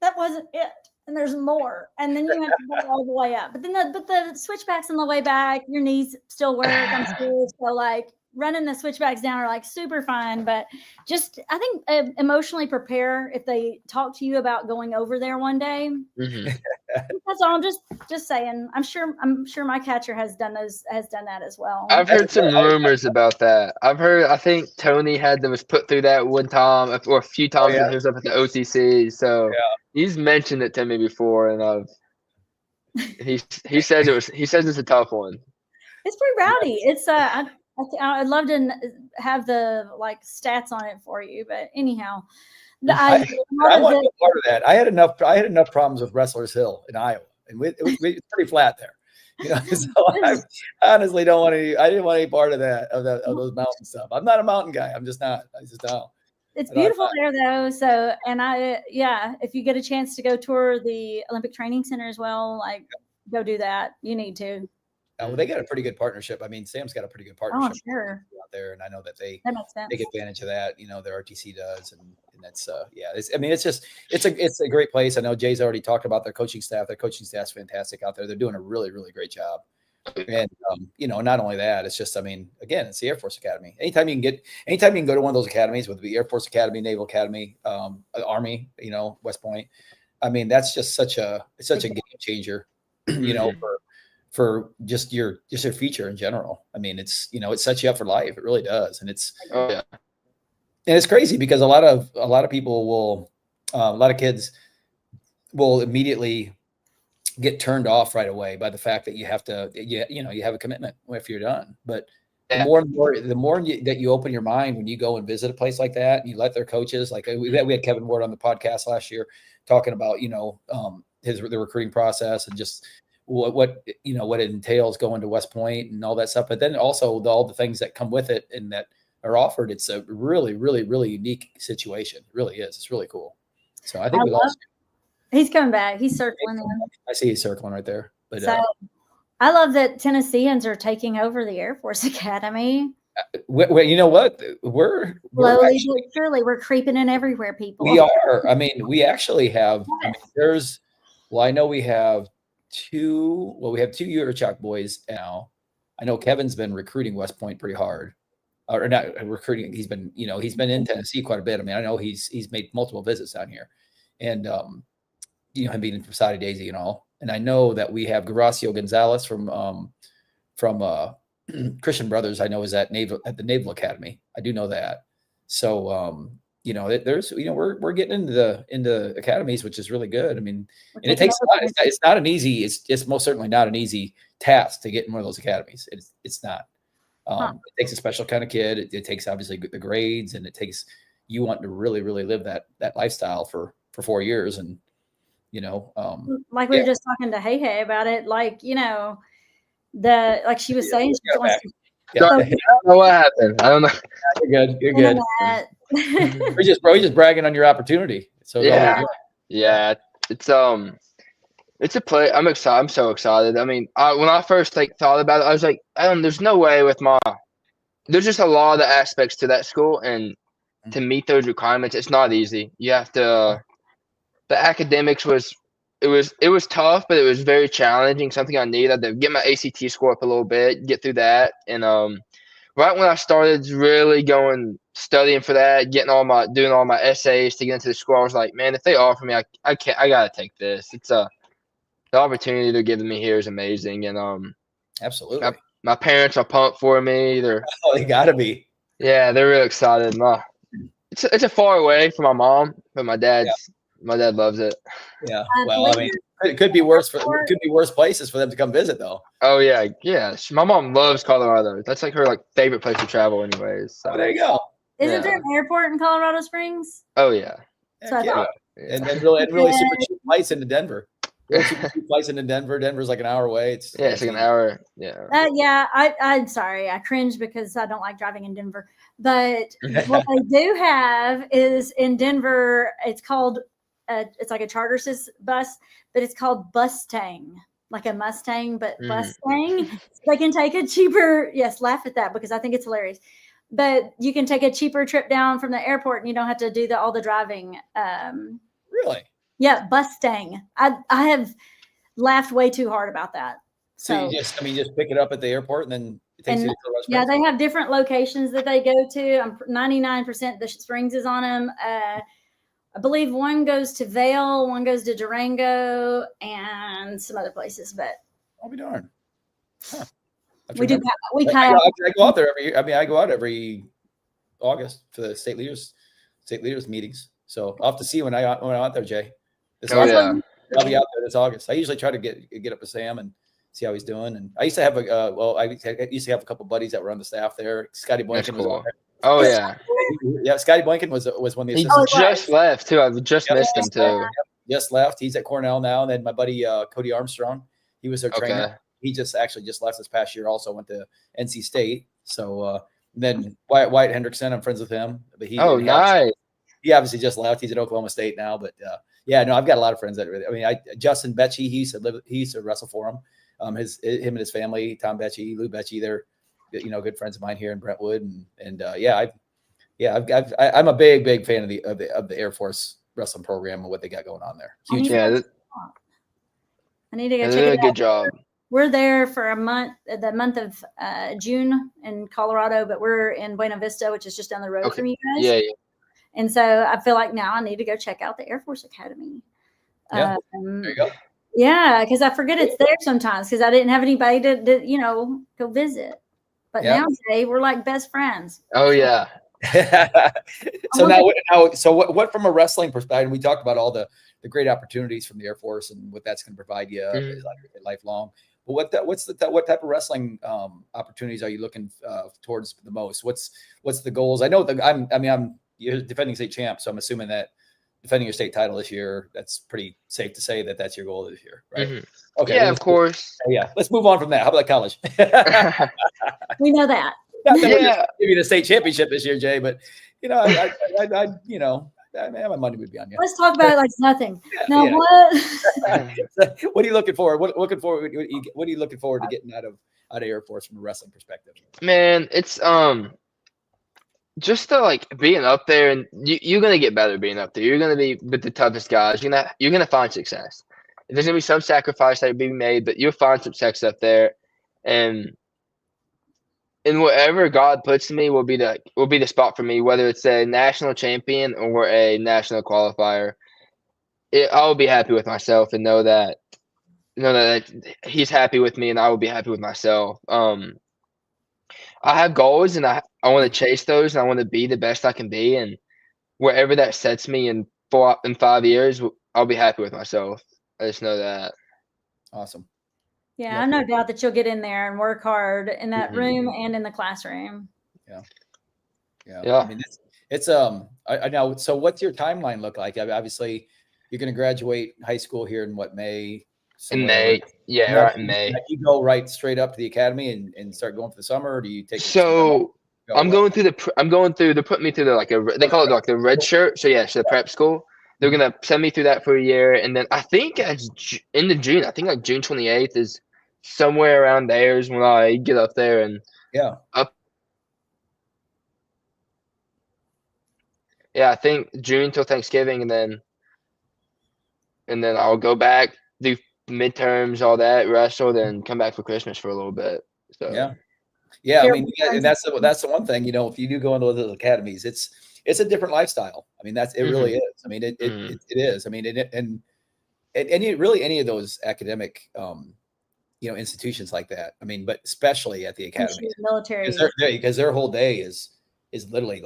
that wasn't it. And there's more. And then you have to go all the way up. But then the switchbacks on the way back, your knees still work. I'm sure. So like running the switchbacks down are like super fun. But just, I think emotionally prepare if they talk to you about going over there one day. Mm-hmm. That's all. I'm just saying. I'm sure my catcher has done that as well. I've heard some rumors about that. I think Tony was put through that one time or a few times when he was up at the OTC. So he's mentioned it to me before, and he says it's a tough one. It's pretty rowdy. It's I'd love to have the like stats on it for you, but anyhow. I want to be part of that. I had enough problems with Wrestlers Hill in Iowa, and it was pretty flat there. You know, so I honestly don't want to. I didn't want any part of that of those mountain stuff. I'm not a mountain guy. I'm just not. I just don't. It's beautiful there though. So, and if you get a chance to go tour the Olympic Training Center as well, like go do that. You need to. Well, they got a pretty good partnership. I mean, Sam's got a pretty good partnership out there, and I know that they makes sense. take advantage of that. You know, their RTC does, and that's it's a great place. I know Jay's already talked about their coaching staff. Their coaching staff's fantastic out there. They're doing a really, really great job. And not only that, it's just, I mean, again, it's the Air Force Academy. Anytime you can go to one of those academies, whether it be Air Force Academy, Naval Academy, Army, West Point. I mean, that's just such a game changer, for just your future in general. I mean, it's, it sets you up for life. It really does. And it's, and it's crazy because a lot of people will, a lot of kids will immediately get turned off right away by the fact that you have to, you have a commitment if you're done. But the more that you open your mind when you go and visit a place like that, and you let their coaches, like we had Kevin Ward on the podcast last year talking about, the recruiting process and just what it entails going to West Point and all that stuff. But then also all the things that come with it and that are offered. It's a really, really, really unique situation. It really is. It's really cool. So I think we lost him. He's coming back. He's circling in. I see he's circling right there. But I love that Tennesseans are taking over the Air Force Academy. You know what? We're slowly but surely we're creeping in everywhere, people. We are. I mean, we actually have. Yes. I know we have two. Well, we have two Urachak boys now. I know Kevin's been recruiting West Point pretty hard, or not recruiting. He's been in Tennessee quite a bit. I mean, I know he's made multiple visits down here, and him being from Saudi Daisy and all. And I know that we have Gracio Gonzalez from Christian Brothers. I know is at the Naval Academy. I do know that. So there's we're getting into academies, which is really good. I mean, and it takes a lot. It's not an easy. It's most certainly not an easy task to get in one of those academies. It's not. It takes a special kind of kid. It takes obviously the grades, and it takes you want to really, really live that lifestyle for 4 years. And like we were just talking to Hey about it, like she was saying, she wants to. I don't know what happened. I don't know. You're good. We're just bragging on your opportunity. So yeah. It's a play. I'm excited. I'm so excited. I mean, when I first thought about it, I was like, there's no way there's just a lot of the aspects to that school, and to meet those requirements, it's not easy. You have to. The academics was tough, but it was very challenging. Something I needed to get my ACT score up a little bit, get through that. And right when I started really studying for that, doing all my essays to get into the school, I was like, man, if they offer me, I gotta take this. It's the opportunity they're giving me here is amazing. And absolutely, my parents are pumped for me. They gotta be. Yeah, they're real excited. It's a far away from my mom, but my dad loves it. Yeah. Well, I mean, it could be worse. It could be worse places for them to come visit, though. Oh yeah. My mom loves Colorado. That's like her favorite place to travel, anyways. So. Oh, there you go. Isn't there an airport in Colorado Springs? Oh yeah. And then really super cheap flights into Denver. Flights into Denver. Denver's like an hour away. It's like an hour. Yeah. I'm sorry. I cringe because I don't like driving in Denver. But what they do have is in Denver, it's called, it's like a charter bus, but it's called Bustang, like a Mustang, but Bustang. So they can take a cheaper, laugh at that because I think it's hilarious. But you can take a cheaper trip down from the airport and you don't have to do all the driving. Really? Yeah, Bustang. I have laughed way too hard about that. So you just pick it up at the airport and then it takes you to the restaurant. Yeah, they have different locations that they go to. I'm 99% the Springs is on them. I believe one goes to Vail, one goes to Durango, and some other places. But I'll be darned. Huh. We do. I go out there every year. I mean, I go out every August for the state leaders meetings. So I'll have to see you when I'm out there, Jay. I'll be out there this August. I usually try to get up to Sam and see how he's doing. And I used to have I used to have a couple buddies that were on the staff there. Scotty Boynton was on there. Oh yeah, yeah. Scotty Boynton was one of the assistants. He just left too. I just missed him too. Just left. He's at Cornell now. And then my buddy Cody Armstrong, he was their trainer. He just left this past year. Also went to NC State. So then Wyatt Hendrickson, I'm friends with him. But nice. He obviously just left. He's at Oklahoma State now. But I've got a lot of friends that. I mean, Justin Becci, he used to wrestle for him. Him and his family, Tom Becci, Lou Becci, they're good friends of mine here in Brentwood, I'm a big fan of the Air Force wrestling program and what they got going on there. Huge. I need to go check it out. They did a good job. We're there for a month, the month of June in Colorado, but we're in Buena Vista, which is just down the road from you guys. Yeah. And so I feel like now I need to go check out the Air Force Academy. Yeah, there you go. Yeah, because I forget it's there sometimes because I didn't have anybody to go visit. But now, Jay, we're like best friends. Oh yeah. So what from a wrestling perspective? We talked about all the great opportunities from the Air Force and what that's going to provide you lifelong. But what type of wrestling opportunities are you looking towards the most? What's the goals? I know I'm you're defending state champ, so I'm assuming that defending your state title this year, that's pretty safe to say that that's your goal this year, right? Mm-hmm. Okay. Yeah, of course. Let's move on from that. How about college? We know that. Give you the state championship this year, Jay, but my money would be on you. Let's talk about it like it's nothing. Now, what are you looking for? What are you looking forward to getting out of Air Force from a wrestling perspective? Man, it's just to being up there, and you're gonna get better being up there. You're gonna be with the toughest guys. You're gonna find success. There's gonna be some sacrifice that will be made, but you'll find success up there, and whatever God puts me will be the spot for me. Whether it's a national champion or a national qualifier, I'll be happy with myself and know that He's happy with me, and I will be happy with myself. I have goals, and I want to chase those, and I want to be the best I can be. And wherever that sets me in 5 years, I'll be happy with myself. I just know that. Awesome. Yeah, I've no doubt that you'll get in there and work hard in that room and in the classroom. Yeah. I mean, it's I know. So, what's your timeline look like? I mean, obviously, you're going to graduate high school here in May. In May, right in May. Do you go right straight up to the academy and start going for the summer, or do you take? So they're putting me through they call it the red shirt. So the prep school. They're gonna send me through that for a year, and then I think it's end of June. I think June 28th is somewhere around there is when I get up there and up. Yeah, I think June till Thanksgiving, and then I'll go back, do midterms, all that, wrestle, then come back for Christmas for a little bit. So I mean, and that's the one thing, if you do go into those academies, it's a different lifestyle. I mean, it really is. I mean, it is. I mean, and any of those academic institutions like that. I mean, but especially at the academy, military, because their whole day is literally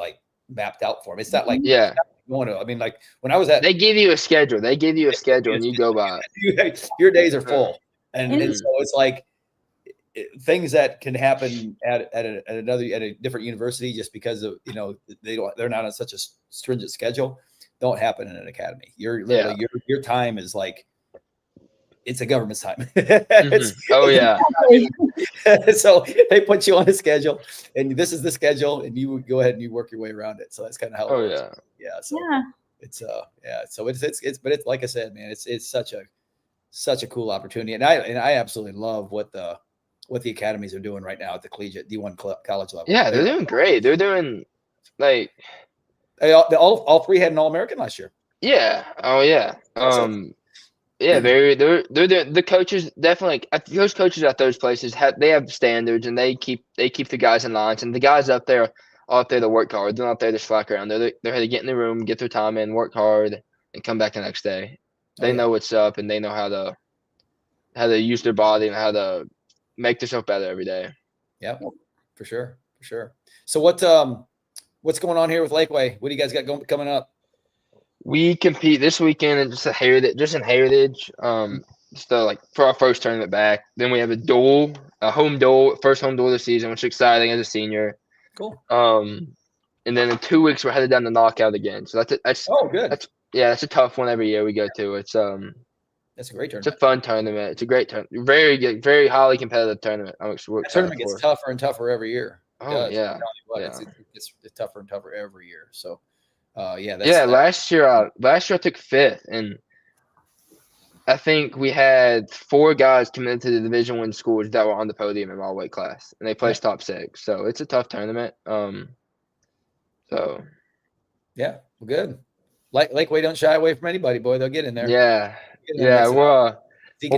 mapped out for them. It's not like going to. I mean, when I was at, they give you a schedule. And you go by. Your days are full, and so it's things that can happen at a different university just because of they're not on such a stringent schedule don't happen in an academy. You're literally your time is it's a government's time. Oh yeah. So they put you on a schedule, and this is the schedule, and you would go ahead and you work your way around it. So that's kind of how it works. Yeah. So it's So it's like I said, man, it's such a cool opportunity, and I absolutely love what the academies are doing right now at the collegiate D1 college level. Yeah, they're doing great. They're doing like all three had an All-American last year. Yeah. Oh yeah. Yeah, the coaches definitely, those coaches at those places have standards, and they keep the guys in lines, and the guys up there are out there to work hard. They're not there to slack around. They're here to get in the room, get their time in, work hard, and come back the next day. They know what's up, and they know how to use their body and how to make themselves better every day. Yeah, for sure. So what's going on here with Lakeway? What do you guys got coming up? We compete this weekend in just in Heritage. So for our first tournament back. Then we have a home duel, first home duel of the season, which is exciting as a senior. Cool. And then in 2 weeks we're headed down to knockout again. So that's good. That's a tough one every year we go to. It's that's a great tournament. It's a fun tournament. It's a great tournament. Very good, very highly competitive tournament. That tournament gets tougher and tougher every year. Oh yeah. It's tougher and tougher every year. So. Last year I took 5th, and I think we had 4 guys committed to the Division I schools that were on the podium in my weight class, and they placed top 6. So it's a tough tournament. So yeah, well, good. Lakeway don't shy away from anybody, boy. They'll get in there. Yeah. We'll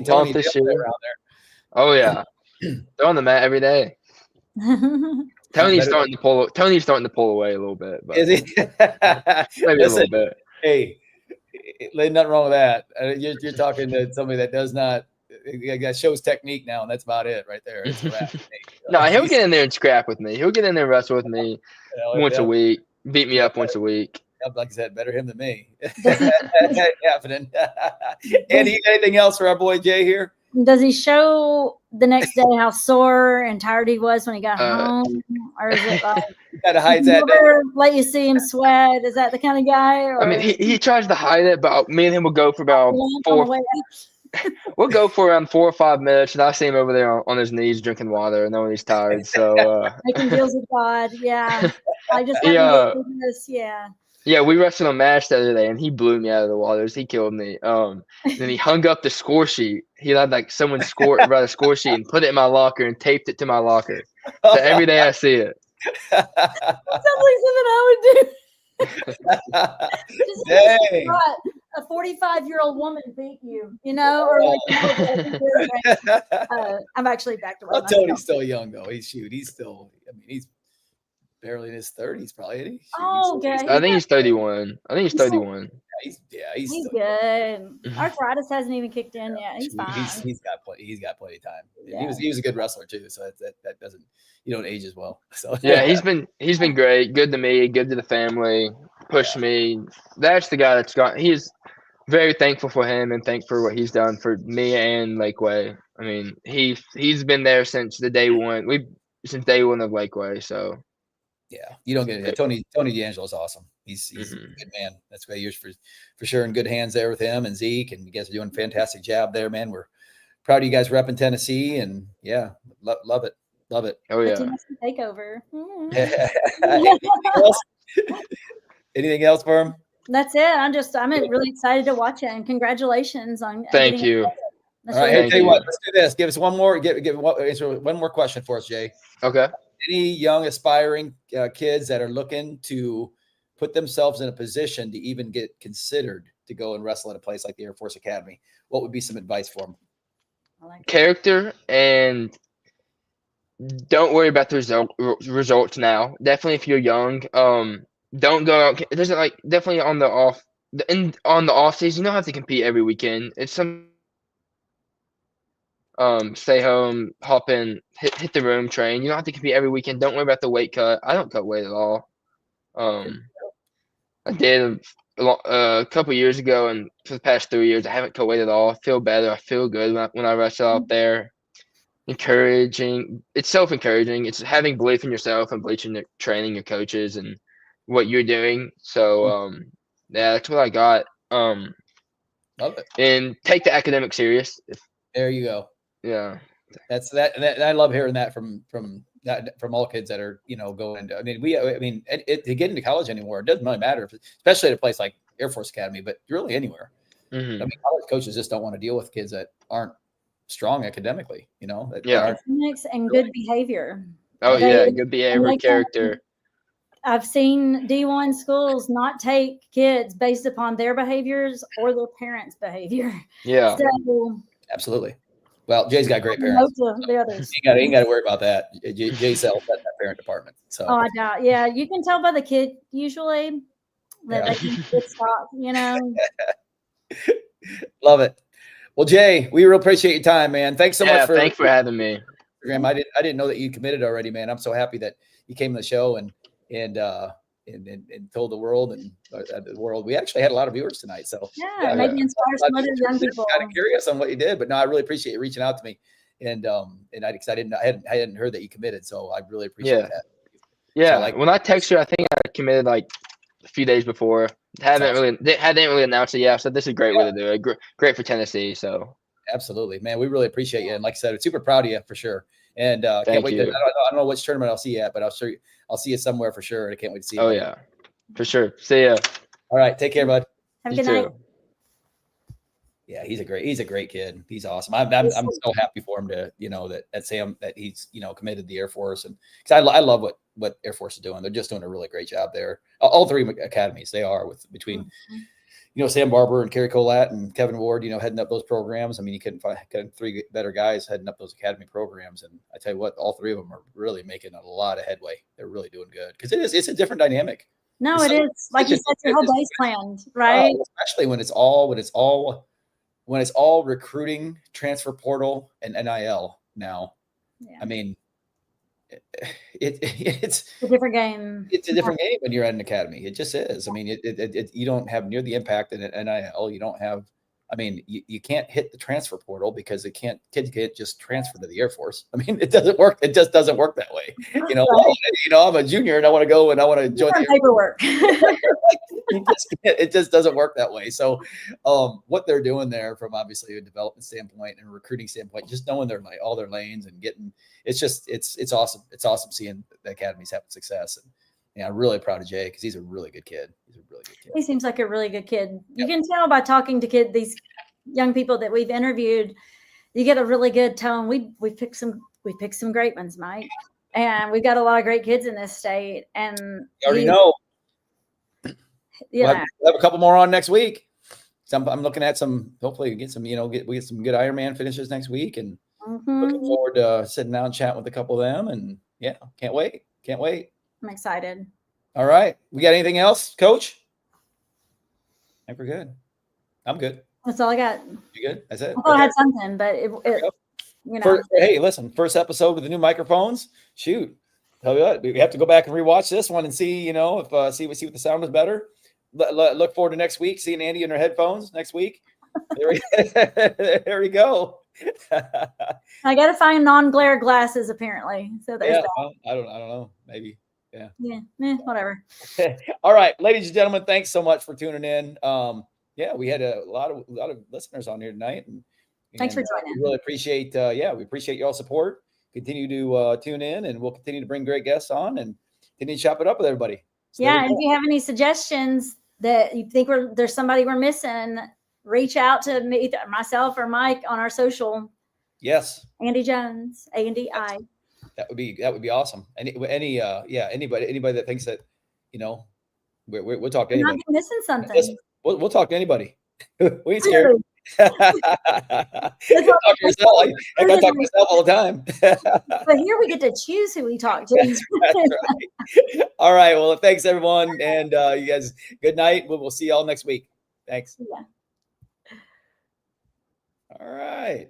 pump this year. Oh yeah, they're on the mat every day. Tony's starting to pull away a little bit, but is he? Maybe a little bit. Hey, there's nothing wrong with that. You're talking to somebody that does not that shows technique now, and that's about it right there. It's a wrap. No, he'll get in there and scrap with me. He'll get in there and wrestle with me once a week, beat me up once a week. Like I said, better him than me. Happening. Andy, anything else for our boy Jay here? Does he show the next day how sore and tired he was when he got home, or is it like kind of hides that? Let you see him sweat? Is that the kind of guy? Or? I mean, he tries to hide it, but me and him will go for about 4. We'll go for around 4 or 5 minutes, and I see him over there on his knees drinking water, knowing he's tired. So making deals with God. Yeah, I just want to this. Yeah. Yeah, we wrestled a match the other day, and he blew me out of the waters. He killed me. Then he hung up the score sheet. He had someone write a score sheet and put it in my locker and taped it to my locker. So every day I see it. That sounds like something I would do. Dang. A 45-year-old woman beat you, or I'm actually back to what Tony's still young though. He's still. I mean, he's barely in his 30s, probably. Isn't he? Okay. I think he's 31. He's 31. He's good. Arthritis hasn't even kicked in yet. He's fine. He's got plenty of time. Yeah. He was a good wrestler too, so that doesn't, you don't age as well. So yeah, he's been great. Good to me. Good to the family. Pushed me. That's the guy he's very thankful for him and thankful for what he's done for me and Lakeway. I mean, he's been there since day one of Lakeway. So. Yeah, you don't get it. Tony D'Angelo is awesome. He's a good man. That's great years for sure. In good hands there with him and Zeke, and you guys are doing a fantastic job there, man. We're proud of you guys repping Tennessee, and yeah, love it. Oh yeah, takeover. Anything else for him? That's it. I'm really excited to watch it, and congratulations on. Thank you. All right, hey, tell you what, let's do this. Give us one more. Answer one more question for us, Jay. Okay. Any young aspiring kids that are looking to put themselves in a position to even get considered to go and wrestle at a place like the Air Force Academy, what would be some advice for them? Character, and don't worry about the results now. Definitely, if you're young, don't go out. There's definitely on the off season, you don't have to compete every weekend. It's stay home, hop in, hit the room, train. You don't have to compete every weekend. Don't worry about the weight cut. I don't cut weight at all. I did a couple years ago, and for the past 3 years, I haven't cut weight at all. I feel better. I feel good when I wrestle out there. Encouraging. It's self-encouraging. It's having belief in yourself and belief in training your coaches and what you're doing. So, yeah, that's what I got. Love it. And take the academic serious. There you go. Yeah. That's that. I love hearing that from all kids that are, going to, to get into college anymore, it doesn't really matter, especially at a place like Air Force Academy, but really anywhere. Mm-hmm. College coaches just don't want to deal with kids that aren't strong academically, Academics and good behavior. Oh, good behavior, character. I've seen D1 schools not take kids based upon their behaviors or their parents' behavior. Yeah. So, absolutely. Well, Jay's got great parents. The others. You ain't got to worry about that. Jay sells that parent department. So. Oh, I doubt. Yeah, you can tell by the kid usually that they can get stopped, Love it. Well, Jay, we really appreciate your time, man. Thanks so much thanks for having me. Graham, I didn't know that you committed already, man. I'm so happy that you came to the show and told the world and the world. We actually had a lot of viewers tonight, so maybe inspire some other young people. Kind of curious on what you did, but no, I really appreciate you reaching out to me, and I hadn't heard that you committed, so I really appreciate that. Yeah, so when I text you, I think I committed like a few days before. Hadn't really announced it yet. So this is a great way to do it. Great for Tennessee. So absolutely, man. We really appreciate you, and like I said, I'm super proud of you for sure. And can't wait. I don't know which tournament I'll see you at, but I'll see you somewhere for sure. And I can't wait to see you. Oh yeah, for sure. See ya. All right, take care, bud. Have a good night. Yeah, he's a great kid. He's awesome. I'm so happy for him to, that Sam, that he's, committed to the Air Force, and because I love what Air Force is doing. They're just doing a really great job there. All three academies they are between Sam Barber and Kerry Collette and Kevin Ward, heading up those programs. I mean, you couldn't find three better guys heading up those academy programs. And I tell you what, all three of them are really making a lot of headway. They're really doing good because it's a different dynamic. No, it is. Like you said, your whole day's planned, right? Especially when it's all recruiting, transfer portal, and NIL now. Yeah. I mean, it's a different game. It's a different game when you're at an academy. It just is. I mean, you don't have near the impact in an NIL. You don't have. I mean, you can't hit the transfer portal because kids can't just transfer to the Air Force. I mean, it doesn't work. It just doesn't work that way. I'm a junior and I want to go and I want to join the paperwork. It just doesn't work that way. So, what they're doing there, from obviously a development standpoint and a recruiting standpoint, just knowing all their lanes and getting, it's awesome. It's awesome seeing the academies having success. And I'm really proud of Jay because he's a really good kid. He seems like a really good kid. You can tell by talking to these young people that we've interviewed. You get a really good tone. We picked some great ones, Mike, and we've got a lot of great kids in this state. And you already know. Yeah, we'll have a couple more on next week. So I'm looking at some. Hopefully, we get some. We get some good Ironman finishes next week, and looking forward to sitting down and chatting with a couple of them. And can't wait. I'm excited. All right. We got anything else, Coach? I think we're good. I'm good. That's all I got. You good? That's it. I thought I had something, but hey, listen, first episode with the new microphones. Shoot. Tell you what, we have to go back and rewatch this one and see, if see what the sound was better. Look forward to next week, seeing Andi in her headphones next week. There we go. I got to find non-glare glasses apparently. So there's that. Well, I don't know. Maybe. Yeah. Whatever. All right, ladies and gentlemen, thanks so much for tuning in. We had a lot of listeners on here tonight, and thanks for joining. We really appreciate we appreciate y'all's support. Continue to tune in, and we'll continue to bring great guests on and continue to chop it up with everybody. So and if you have any suggestions that you think there's somebody we're missing, reach out to me, myself, or Mike on our social. Yes. Andi Jones, ANDI. That would be awesome. Anybody that thinks that, we'll talk to anybody. I'm not missing something. We'll talk to anybody. We ain't scared. Talk to yourself. I gotta talk to myself all the time. But here we get to choose who we talk to. That's right. All right. Well, thanks everyone, and you guys. Good night. We'll see y'all next week. Thanks. Yeah. All right.